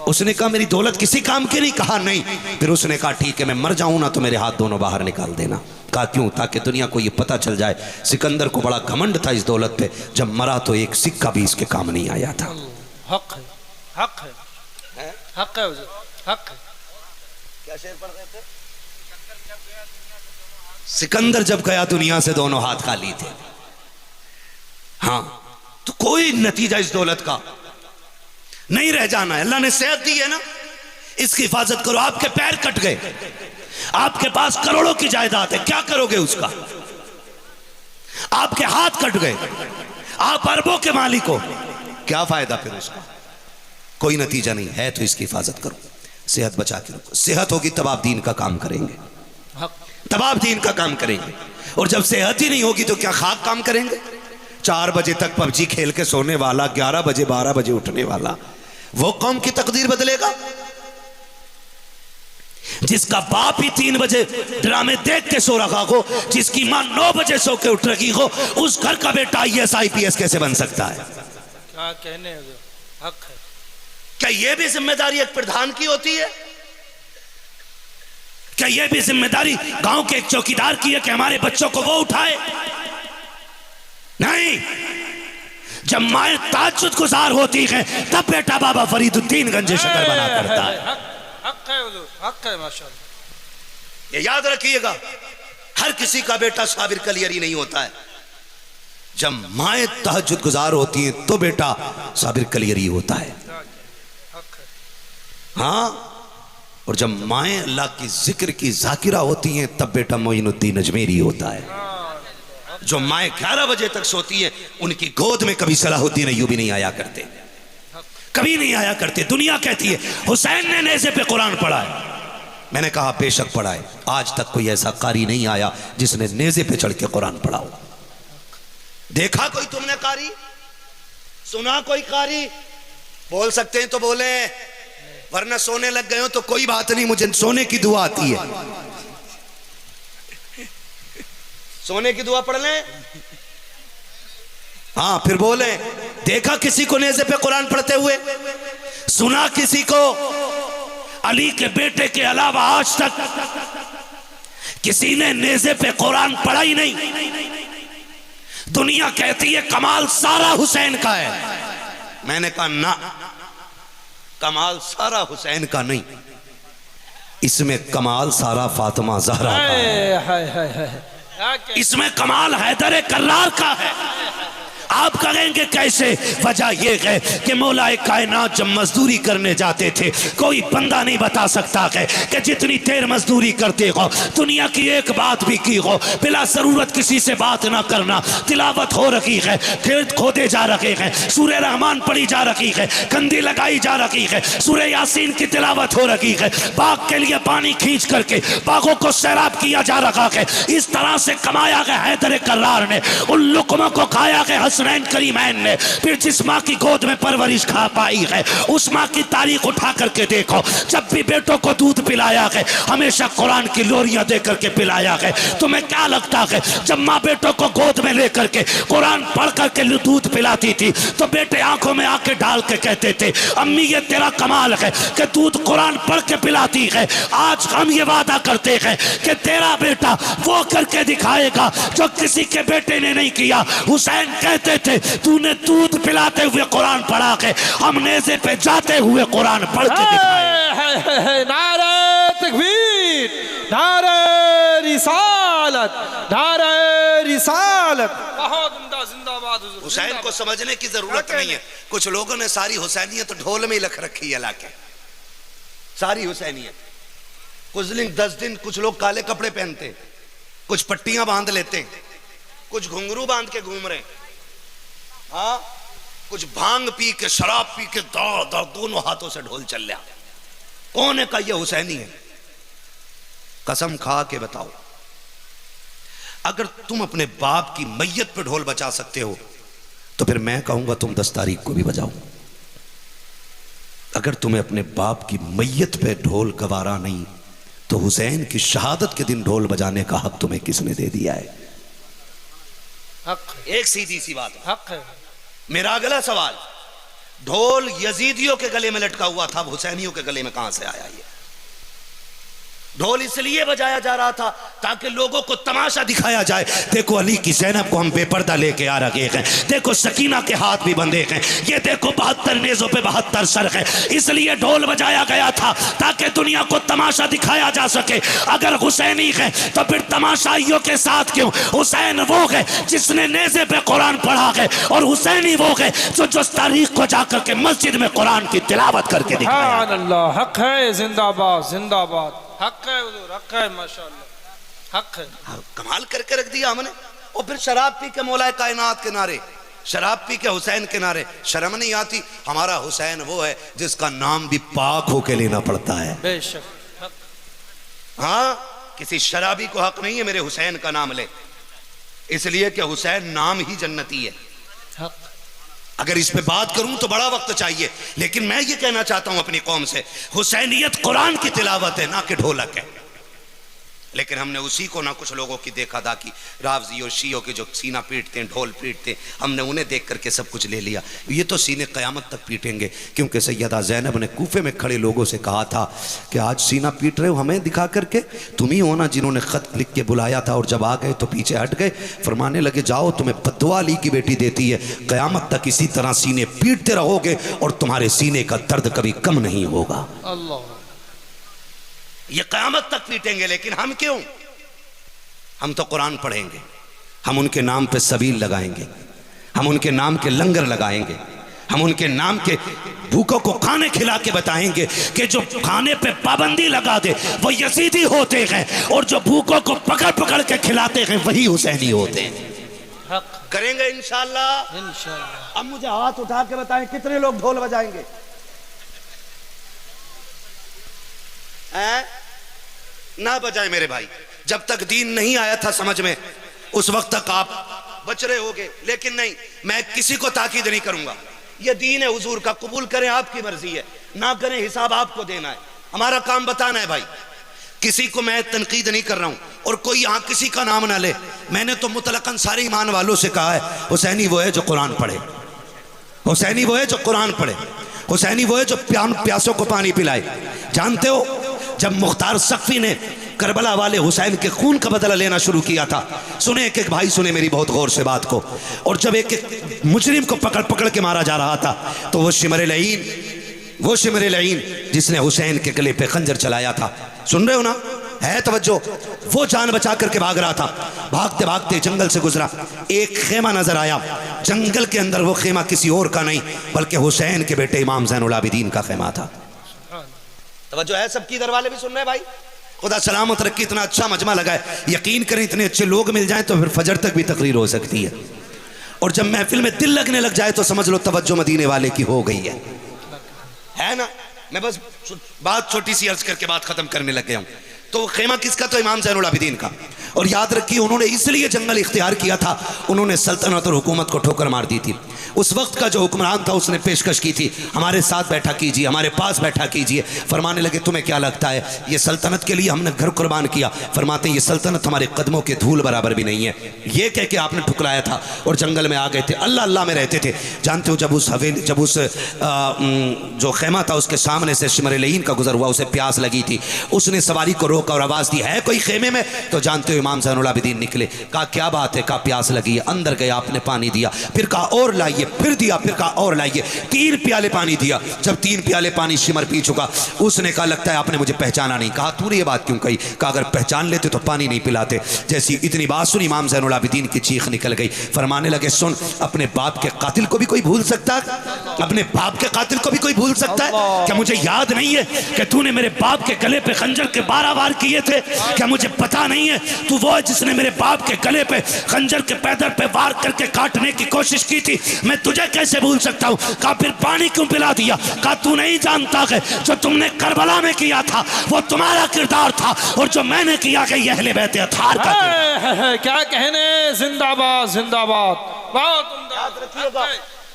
उसने कहा मेरी दौलत किसी काम की नहीं? कहा नहीं। फिर उसने कहा ठीक है, मैं मर जाऊं ना तो मेरे हाथ दोनों बाहर निकाल देना। कहा क्यों? ताकि दुनिया को ये पता चल जाए सिकंदर को बड़ा घमंड था इस दौलत पे, जब मरा तो एक सिक्का भी इसके काम नहीं आया था। हक है, हक है, हक है, हक है। क्या शेर पढ़ रहे थे? सिकंदर जब गया दुनिया से दोनों हाथ खाली थे। हाँ, तो कोई नतीजा इस दौलत का नहीं रह जाना है। अल्लाह ने सेहत दी है ना, इसकी हिफाजत करो। आपके पैर कट गए, आपके पास करोड़ों की जायदाद है, क्या करोगे उसका? आपके हाथ कट गए, आप अरबों के मालिक हो, क्या फायदा फिर उसका? कोई नतीजा नहीं है। तो इसकी हिफाजत करो, सेहत बचा के रखो। सेहत होगी तब आप दीन का काम करेंगे, तब आप दीन का काम करेंगे। और जब सेहत ही नहीं होगी तो क्या खाक काम करेंगे? 4 बजे तक पबजी खेल के सोने वाला, 11 बजे 12 बजे उठने वाला, वो कौम की तकदीर बदलेगा? जिसका बाप ही 3 बजे ड्रामे देख के सो रखा हो, जिसकी मां 9 बजे सो के उठ रही हो, उस घर का बेटा IAS IPS कैसे बन सकता है? क्या कहने, हक है। क्या यह भी जिम्मेदारी एक प्रधान की होती है? क्या यह भी जिम्मेदारी गांव के एक चौकीदार की है कि हमारे बच्चों को वो उठाए? नहीं। जब माए ताज्जुद गुजार होती है तब बेटा बाबा फरीदुद्दीन गंजे शकर बना करता है। हक है हुजूर, हक है माशाअल्लाह। ये याद रखिएगा, हर किसी का बेटा साबिर कलियरी नहीं होता है। जब माए तहज्जुद गुजार होती है तो बेटा साबिर कलियरी होता है। हाँ, और जब माए अल्लाह की जिक्र की जाकिरा होती हैं तब बेटा मोइनुद्दीन अजमेरी होता है। जो माए 11 बजे तक सोती है उनकी गोद में कभी सलाहुद्दीन अय्यूबी नहीं आया करते, कभी नहीं आया करते। दुनिया कहती है हुसैन ने नेज़े पे कुरान पढ़ा है। मैंने कहा बेशक पढ़ा है, आज तक कोई ऐसा कारी नहीं आया जिसने नेज़े पे चढ़ के कुरान पढ़ा हो। देखा कोई तुमने कारी? सुना कोई कारी? बोल सकते हैं तो बोले, वरना सोने लग गए हो तो कोई बात नहीं, मुझे सोने की दुआ आती है। सोने की दुआ पढ़ लें। हाँ, फिर बोले देखा किसी को नेज़े पे कुरान पढ़ते हुए? सुना किसी को? अली के बेटे के अलावा आज तक किसी ने नेज़े पे कुरान पढ़ा ही नहीं। दुनिया कहती है कमाल सारा हुसैन का है। मैंने कहा ना, कमाल सारा हुसैन का नहीं, इसमें कमाल सारा फातिमा ज़हरा का है। इसमें कमाल हैदर कर्रार का है। आप कहेंगे कैसे? वजह यह है कि मौलाए कायनात जब मजदूरी करने जाते थे, कोई बंदा नहीं बता सकता है कि जितनी देर मजदूरी करते हो दुनिया की एक बात भी की हो, बिला जरूरत किसी से बात ना करना, तिलावत हो रही है, खेत खोदे जा रहे हैं, सूरह रहमान पढ़ी जा रही है, कंधी लगाई जा रही है, सूरह यासीन की तिलावत हो रही है, बाग के लिए पानी खींच करके बागों को सैराब किया जा रहा है। इस तरह से कमाया गया हैदर कर्रार ने, उन लुकमों को खाया गया हसनैन करीमैन ने। फिर जिस माँ की गोद में परवरिश खा पाई है, उस माँ की तारीख उठा करके देखो, जब भी बेटों को दूध पिलाया है हमेशा कुरान की लोरियां दे करके पिलाया है। तुम्हें क्या लगता है जब माँ बेटों को गोद में लेकर के कुरान पढ़ करके दूध पिलाती थी तो बेटे आंखों में आंखें डाल के कहते थे अम्मी ये तेरा कमाल है कि दूध कुरान पढ़ के पिलाती है। आज हम ये वादा करते हैं कि तेरा बेटा वो करके दिखाएगा जो किसी के बेटे ने नहीं किया। हुसैन कहते थे तूने दूध पिलाते हुए कुरान पढ़ा के, हम नेज़े पे जाते हुए कुरान पढ़ के दिखाए। नारे तकबीर, नारे रिसालत, नारे रिसालत। बहुत उम्दा, जिंदाबाद हुजूर। हुसैन को समझने की जरूरत नहीं है। कुछ लोगों ने सारी हुसैनियत तो ढोल में ही लख रखी है लाके, सारी हुसैनियत। कुछ दिन 10 दिन कुछ लोग काले कपड़े पहनते, कुछ पट्टियां बांध लेते, कुछ घुंघरू बांध के घूम रहे, हाँ, कुछ भांग पी के शराब पी के दौड़ दौड़ दोनों हाथों से ढोल चल रहा। कौन है का ये हुसैनी है? कसम खा के बताओ, अगर तुम अपने बाप की मैयत पे ढोल बजा सकते हो तो फिर मैं कहूंगा तुम 10 तारीख को भी बजाओ। अगर तुम्हें अपने बाप की मैयत पे ढोल गवारा नहीं तो हुसैन की शहादत के दिन ढोल बजाने का हक तुम्हें किसने दे दिया है? हक, एक सीधी सी बात है। हक है। मेरा अगला सवाल, ढोल यजीदियों के गले में लटका हुआ था, हुसैनियों के गले में कहां से आया? ये ढोल इसलिए बजाया जा रहा था ताकि लोगों को तमाशा दिखाया जाए। देखो अली की ज़ैनब को हम बेपर्दा लेके आ रहे हैं, देखो सकीना के हाथ भी बंधे हैं, ये देखो 72 नेज़ों पे 72 सर है। इसलिए ढोल बजाया गया था ताकि दुनिया को तमाशा दिखाया जा सके। अगर हुसैनी है तो फिर तमाशाइयों के साथ क्यों? हुसैन वो है जिसने नेज़े पे कुरान पढ़ा है, और हुसैनी वो है जो तारीख को जाकर के मस्जिद में कुरान की तिलावत करके दिखाया। अल्लाह, हक है, जिंदाबाद जिंदाबाद। हक है हुजूर, हक है, माशाअल्लाह, हक है। कमाल करके रख दिया हमने। और फिर शराब पी के मौलाए कायनात के नारे, शराब पी के हुसैन के नारे, शर्म नहीं आती? हमारा हुसैन वो है जिसका नाम भी पाक होके लेना पड़ता है। बेशक। हाँ, किसी शराबी को हक नहीं है मेरे हुसैन का नाम ले, इसलिए कि हुसैन नाम ही जन्नती है। हक। अगर इस पे बात करूं तो बड़ा वक्त चाहिए, लेकिन मैं ये कहना चाहता हूं अपनी कौम से, हुसैनियत कुरान की तिलावत है, ना कि ढोलक है। लेकिन हमने उसी को ना कुछ लोगों की देखा दाखी, रावजी और शियों के जो सीना पीटते हैं, ढोल पीटते हैं, हमने उन्हें देख करके सब कुछ ले लिया। ये तो सीने क़यामत तक पीटेंगे, क्योंकि सैयदा ज़ैनब ने कूफे में खड़े लोगों से कहा था कि आज सीना पीट रहे हो हमें दिखा करके, तुम ही हो ना जिन्होंने ख़त लिख के बुलाया था और जब आ गए तो पीछे हट गए। फरमाने लगे जाओ, तुम्हें बद्दुआ अली की बेटी देती है, क़यामत तक इसी तरह सीने पीटते रहोगे और तुम्हारे सीने का दर्द कभी कम नहीं होगा। अल्लाह, ये क़यामत तक पीटेंगे। लेकिन हम क्यों? हम तो कुरान पढ़ेंगे, हम उनके नाम पे सबील लगाएंगे, हम उनके नाम के लंगर लगाएंगे, हम उनके नाम के भूखों को खाने खिला के बताएंगे कि जो खाने पे पाबंदी लगा दे वो यजीदी होते हैं, और जो भूखों को पकड़ पकड़ के खिलाते हैं वही हुसैनी होते हैं। हक। करेंगे इंशाअल्लाह। इंशाअल्लाह। अब मुझे हाथ उठा के बताएं कितने लोग ढोल बजाएंगे? ना बजाए मेरे भाई, जब तक दीन नहीं आया था समझ में उस वक्त तक आप बच रहे होगे, लेकिन नहीं, मैं किसी को ताकीद नहीं करूंगा। ये दीन है हुजूर का, कबूल करें आपकी मर्जी है, ना करें हिसाब आपको देना है, हमारा काम बताना है भाई। किसी को मैं तनकीद नहीं कर रहा हूं, और कोई यहां किसी का नाम ना ले। मैंने तो मुतलकन सारे ईमान वालों से कहा है हुसैनी वो है जो कुरान पढ़े, हुसैनी वो है जो कुरान पढ़े, हुसैनी वो है जो प्यासों को पानी पिलाए। जानते हो जब मुख्तार सख्फी ने करबला वाले हुसैन के खून का बदला लेना शुरू किया था। सुने एक एक भाई, सुने मेरी बहुत गौर से बात को। और जब एक एक मुजरिम को पकड़ पकड़ के मारा जा रहा था तो वो शिमर लईन जिसने हुसैन के गले पे खंजर चलाया था, सुन रहे हो ना, है तवज्जो, वो जान बचा करके भाग रहा था। भागते भागते जंगल से गुजरा, एक खेमा नजर आया। जंगल के अंदर वो खेमा किसी और का नहीं बल्कि हुसैन के बेटे इमाम ज़ैनुल आबिदीन का खेमा था। तवज्जो है सबकी, इधर वाले भी सुन रहे भाई। खुदा सलामत रखी, इतना अच्छा मजमा लगा है। यकीन करें इतने अच्छे लोग मिल जाएं तो फिर फजर तक भी तकरीर हो सकती है। और जब महफिल में दिल लगने लग जाए तो समझ लो तवज्जो मदीने वाले की हो गई है ना। मैं बस बात छोटी सी अर्ज करके बात खत्म करने लग गया हूं। तो खेमा किसका? तो इमाम ज़ैनुल आबिदीन का। और याद रखिए उन्होंने इसलिए जंगल इख्तियार किया था, उन्होंने सल्तनत और हुकूमत को ठोकर मार दी थी। उस वक्त का जो हुक्मरान था उसने पेशकश की थी, हमारे साथ बैठा कीजिए, हमारे पास बैठा कीजिए। फरमाने लगे तुम्हें क्या लगता है ये सल्तनत के लिए हमने घर कुर्बान किया? फरमाते ये सल्तनत हमारे कदमों के धूल बराबर भी नहीं है। ये कह के आपने ठुकराया था और जंगल में आ गए थे, अल्लाह अल्लाह में रहते थे। जानते हो जब उस जो खेमा था उसके सामने से शिमर लईन का गुजर हुआ, उसे प्यास लगी थी, उसने सवारी को रोका और आवाज़ दी है कोई खेमे में? तो जानते हो इमाम ज़ैनुल आबिदीन निकले, कहा क्या बात है? कहा प्यास लगी है। अंदर गया, आपने पानी दिया, फिर कहा और लाइए, फिर दिया, फिर कहा और लाइए। 3 प्याले पानी दिया। जब 3 प्याले पानी शिमर पी चुका, उसने कहा लगता है आपने मुझे पहचाना नहीं। कहा तूने ये बात क्यों कही? कहा अगर पहचान लेते तो पानी नहीं पिलाते। जैसी इतनी बात सुनी इमाम ज़ैनुल आबिदीन की चीख निकल गई। फरमाने लगे सुन, अपने बाप के कातिल को भी कोई भूल सकता है? अपने बाप के कातिल को भी कोई भूल सकता है? क्या मुझे याद नहीं है कि तूने मेरे बाप के गले पे खंजर के 12 वार किए थे? क्या मुझे पता नहीं है तू वो है जिसने मेरे बाप के गले पे खंजर के पैदल पे वार करके काटने की कोशिश की थी? मैं तुझे कैसे भूल सकता हूँ? कहा फिर पानी क्यों पिला दिया? कहा तू नहीं जानता है जो तुमने करबला में किया था वो तुम्हारा किरदार था और जो मैंने किया कि यह अहले बैत अताहर का किरदार। क्या कहने, जिंदाबाद जिंदाबाद। याद रखिएगा,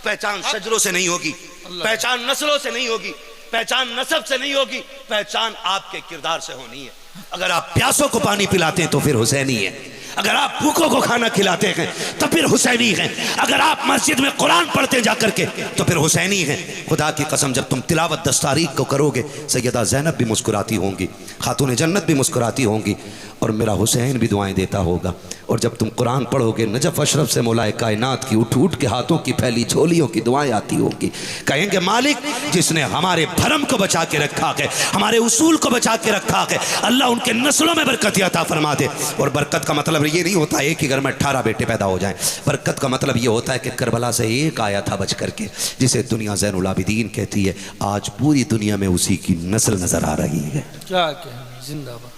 पहचान शजरों से नहीं होगी, पहचान नस्लों से नहीं होगी, पहचान नसब से नहीं होगी, पहचान आपके किरदार से होनी है। अगर आप प्यासों को पानी पिलाते हैं तो फिर हुसैनी है, अगर आप भूखों को खाना खिलाते हैं तो फिर हुसैनी हैं, अगर आप मस्जिद में कुरान पढ़ते जाकर के तो फिर हुसैनी हैं। खुदा की कसम जब तुम तिलावत 10 तारीख को करोगे सैयदा ज़ैनब भी मुस्कुराती होंगी, खातून जन्नत भी मुस्कुराती होंगी और मेरा हुसैन भी दुआएं देता होगा। और जब तुम कुरान पढ़ोगे नजफ अशरफ से मौलाए कायनात की उठ उठ के हाथों की फैली झोलियों की दुआएं आती होंगी। कहेंगे मालिक जिसने हमारे भरम को बचा के रखा है, हमारे उसूल को बचा के रखा है, अल्लाह उनके नस्लों में बरकत अता फरमा दे। और बरकत का मतलब ये नहीं होता एक ही घर में 18 बेटे पैदा हो जाएं। बरकत का मतलब ये होता है कि करबला से एक आया था बच करके, जिसे दुनिया ज़ैनुल आबिदीन कहती है। आज पूरी दुनिया में उसी की नस्ल नजर आ रही है। क्या कहने, जिंदाबाद।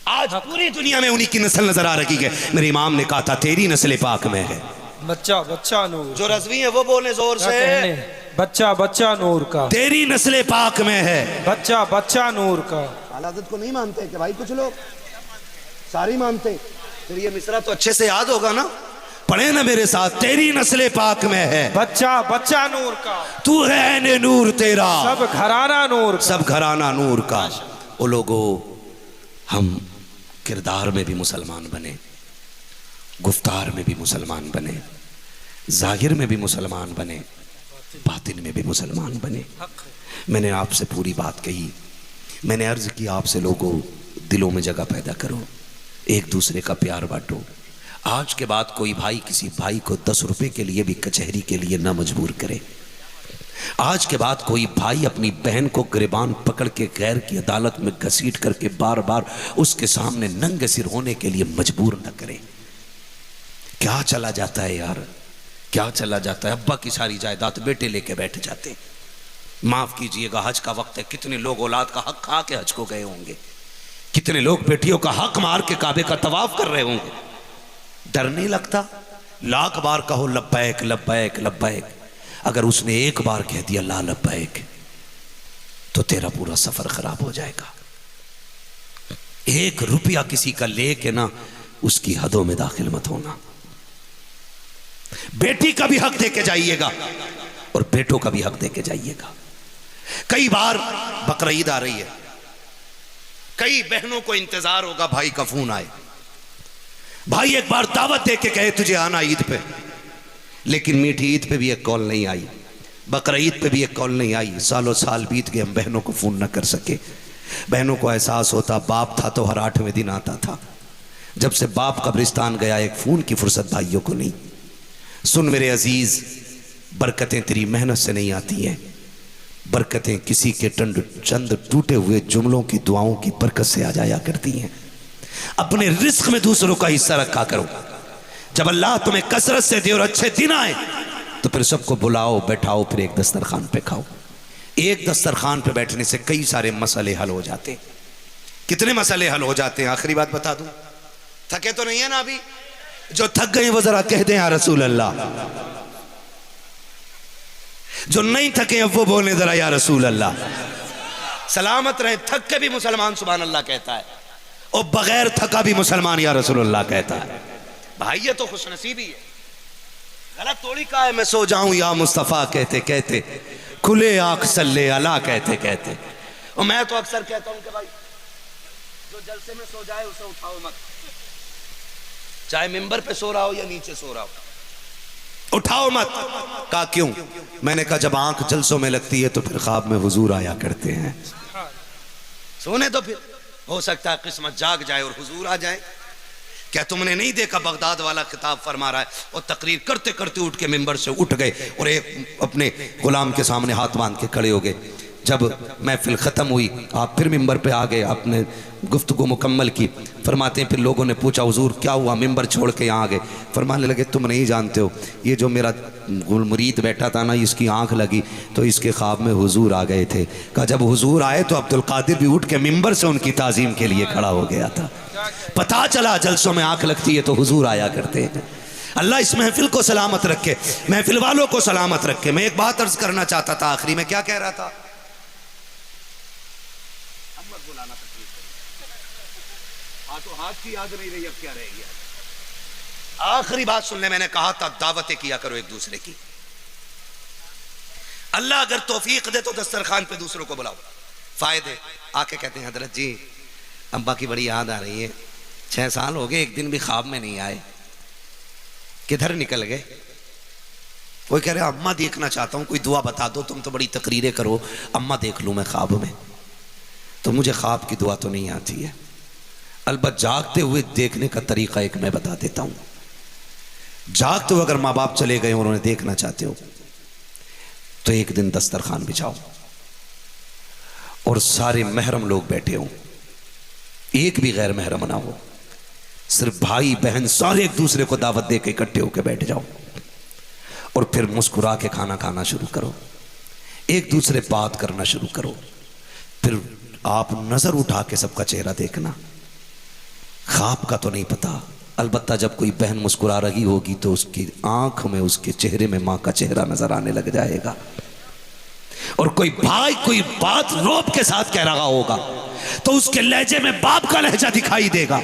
आज पूरी दुनिया में उन्हीं की नस्ल नजर आ रही है। मेरे इमाम ने कहा था तेरी नस्ल पाक में है। बच्चा बच्चा नूर, जो रज़वी है वो बोले जोर से, बच्चा बच्चा नूर का, तेरी नस्ल पाक में है। बच्चा बच्चा नूर का। आदत को नहीं मानते कि भाई, कुछ लोग सारी मानते। फिर ये मिसरा तो अच्छे से याद होगा ना, पढ़े ना मेरे साथ, तेरी नस्ल पाक में है बच्चा बच्चा नूर का, तू है ने नूर तेरा, सब घराना नूर, सब घराना नूर का। ओ लोगो, हम किरदार में भी मुसलमान बने, गुफ्तार में भी मुसलमान बने, जाहिर में भी मुसलमान बने, बातिन में भी मुसलमान बने। मैंने आपसे पूरी बात कही, मैंने अर्ज की आपसे लोगों दिलों में जगह पैदा करो, एक दूसरे का प्यार बांटो। आज के बाद कोई भाई किसी भाई को 10 रुपए के लिए भी कचहरी के लिए ना मजबूर करे। आज के बाद कोई भाई अपनी बहन को गिरबान पकड़ के गैर की अदालत में घसीट करके बार बार उसके सामने नंगे सिर होने के लिए मजबूर न करे। क्या चला जाता है यार, क्या चला जाता है। अब्बा की सारी जायदाद बेटे लेके बैठ जाते। माफ कीजिएगा, हज का वक्त है, कितने लोग औलाद का हक खा के हज को गए होंगे, कितने लोग बेटियों का हक मार के काबे का तवाफ कर रहे होंगे। डर नहीं लगता? लाख बार कहो लब्बैक लब्बैक लब्बैक, अगर उसने एक बार कह दिया ला लब्बैक तो तेरा पूरा सफर खराब हो जाएगा। 1 रुपया किसी का लेके ना उसकी हदों में दाखिल मत होना। बेटी का भी हक दे के जाइएगा और बेटों का भी हक दे के जाइएगा। कई बार बकरा ईद आ रही है, कई बहनों को इंतजार होगा भाई का फोन आए, भाई एक बार दावत दे के कहे तुझे आना ईद पे, लेकिन मीठी ईद पे भी एक कॉल नहीं आई, बकरा ईद पे भी एक कॉल नहीं आई। सालों साल बीत गए, हम बहनों को फोन न कर सके। बहनों को एहसास होता बाप था तो हर 8वें दिन आता था। जब से बाप कब्रिस्तान गया एक फ़ोन की फुर्सत भाइयों को नहीं। सुन मेरे अजीज़, बरकतें तेरी मेहनत से नहीं आती हैं, बरकतें किसी के चंद टूटे हुए जुमलों की दुआओं की बरकत से आ जाया करती हैं। अपने रिस्क में दूसरों का हिस्सा रखा करो। जब अल्लाह तुम्हें कसरत से दे और अच्छे दिन आए तो फिर सबको बुलाओ, बैठाओ, फिर एक दस्तरखान पे खाओ। एक दस्तरखान पे बैठने से कई सारे मसले हल हो जाते। कितने मसले हल हो जाते हैं? आखिरी बात बता दूं, थके तो नहीं है ना अभी? जो थक गए वो जरा कह दें या रसूल अल्लाह। जो नहीं थके अब वो बोले जरा या रसूल अल्लाह। सलामत रहे। थक के भी मुसलमान सुभान अल्लाह कहता है और बगैर थका भी मुसलमान या रसूल अल्लाह कहता है। भाई ये तो खुशनसीबी है। गलत थोड़ी कहा है मैं सो जाऊं या मुस्तफ़ा कहते कहते, खुले आंख सल्ले अला कहते कहते। और मैं तो अक्सर कहता हूं कि भाई जो जलसे में सो जाए उसे उठाओ मत, चाहे मिंबर पे सो रहा हो या नीचे सो रहा हो, उठाओ मत। कहा क्यों? मैंने कहा जब आंख जलसों में लगती है तो फिर ख्वाब में हुजूर आया करते हैं। सोने तो फिर हो सकता है किस्मत जाग जाए और हुजूर आ जाए। क्या तुमने नहीं देखा बगदाद वाला खिताब फरमा रहा है और तकरीर करते करते उठ के मिंबर से उठ गए और एक अपने गुलाम के सामने हाथ बांध के खड़े हो गए। जब महफिल ख़त्म हुई आप फिर मिंबर पे आ गए, आपने गुफ्तगू मुकम्मल की। फरमाते हैं फिर लोगों ने पूछा हुजूर क्या हुआ, मिंबर छोड़ के यहाँ आ गए? फरमाने लगे तुम नहीं जानते हो, ये जो मेरा मुरीद बैठा था ना, इसकी आंख लगी तो इसके ख्वाब में हुजूर आ गए थे। कहा जब हुजूर आए तो अब्दुल कादिर भी उठ के मिंबर से उनकी ताज़ीम के लिए खड़ा हो गया था। पता चला जलसों में आंख लगती है तो हुजूर आया करते हैं। अल्लाह इस महफिल को सलामत रखे, महफिल वालों को सलामत रखे। मैं एक बात अर्ज करना चाहता था आखिरी में, क्या कह रहा था? तो हाथ की याद नहीं रही, अब क्या रहेगी? आखिरी बात सुन ले, मैंने कहा था दावतें किया करो एक दूसरे की। अल्लाह अगर तौफीक दे तो दस्तरखान पे दूसरों को बुलाओ। फायदे आके कहते हैं हजरत जी अब्बा की बड़ी याद आ रही है, 6 साल हो गए, एक दिन भी ख्वाब में नहीं आए, किधर निकल गए? कोई कह रहे अम्मा देखना चाहता हूं, कोई दुआ बता दो, तुम तो बड़ी तकरीरें करो, अम्मा देख लूं मैं ख्वाब में। तो मुझे ख्वाब की दुआ तो नहीं आती है, अलबत् जागते हुए देखने का तरीका एक मैं बता देता हूं। जागते हुए अगर माँ बाप चले गए और उन्हें देखना चाहते हो तो एक दिन दस्तरखान बिछाओ और सारे महरम लोग बैठे हों, एक भी गैर महरम ना हो, सिर्फ भाई बहन सारे एक दूसरे को दावत दे के इकट्ठे होकर बैठ जाओ और फिर मुस्कुरा के खाना खाना शुरू करो, एक दूसरे बात करना शुरू करो। फिर आप नजर उठा के सबका चेहरा देखना। ख्वाब का तो नहीं पता, अलबत्ता जब कोई बहन मुस्कुरा रही होगी तो उसकी आंख में, उसके चेहरे में माँ का चेहरा नजर आने लग जाएगा। और कोई भाई कोई बात रौब के साथ कह रहा होगा तो उसके लहजे में बाप का लहजा दिखाई देगा।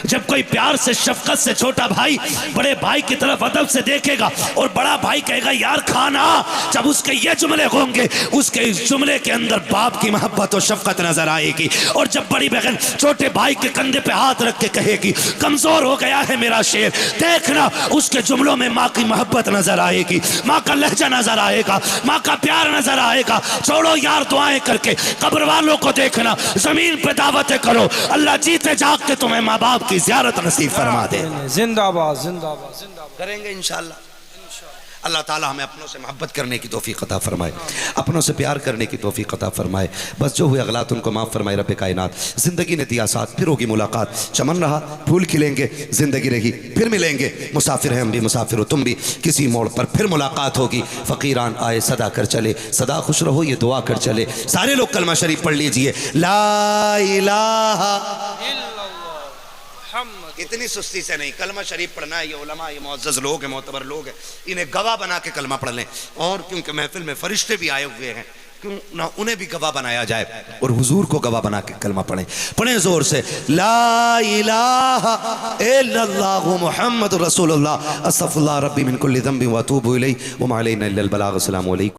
जब कोई प्यार से शफकत से छोटा भाई बड़े भाई की तरफ अदब से देखेगा और बड़ा भाई कहेगा यार खाना, जब उसके ये जुमले होंगे उसके इस जुमले के अंदर बाप की मोहब्बत और शफकत नजर आएगी। और जब बड़ी बहन छोटे भाई के कंधे पे हाथ रख के कहेगी कमजोर हो गया है मेरा शेर, देखना उसके जुमलों में माँ की मोहब्बत नजर आएगी, माँ का लहजा नजर आएगा, माँ का प्यार नजर आएगा। छोड़ो यार दुआएं करके कब्र वालों को देखना, जमीन पे दावतें करो, अल्लाह जीते जाग के तुम्हें माँ बाप की ज़ियारत नसीब फरमा दे। जिंदाबाद जिंदाबाद जिंदाबाद। करेंगे इंशाअल्लाह। अल्लाह ताला हमें अपनों से मोहब्बत करने की तौफीक अता फरमाए, अपनों से प्यार करने की तौफीक अता फरमाए। बस जो हुए अगलात उनको माफ़ फरमाए रब कायनात। ज़िंदगी ने दिया साथ, फिर होगी मुलाकात, चमन रहा फूल खिलेंगे, ज़िंदगी रही फिर मिलेंगे। मुसाफिर हैं हम भी, मुसाफिर हो तुम भी, किसी मोड़ पर फिर मुलाकात होगी। फ़कीरान आए सदा कर चले, सदा खुश रहो ये दुआ कर चले। सारे लोग कलमा शरीफ पढ़ लीजिए, ला इलाहा इतनी सुस्ती से नहीं, कलमा शरीफ पढ़ना है। ये उलमा, ये मुअज़्ज़ज़ लोग हैं, मोतबर लोग हैं, इन्हें गवाह बना के कलमा पढ़ लें। और क्योंकि महफिल में फरिश्ते भी आए हुए हैं, क्यों ना उन्हें भी गवाह बनाया जाए और हुजूर को गवाह बना के कलमा पढ़ें। पढ़ें जोर से, ला इलाहा इल्लल्लाहु मुहम्मदुर रसूलुल्लाह, अस्तग़फिरुल्लाह रब्बी मिन कुल्लि ज़ंबिन व अतूबु इलैहि व मा अलैना इल्लल बलाग। अस्सलामु अलैकुम।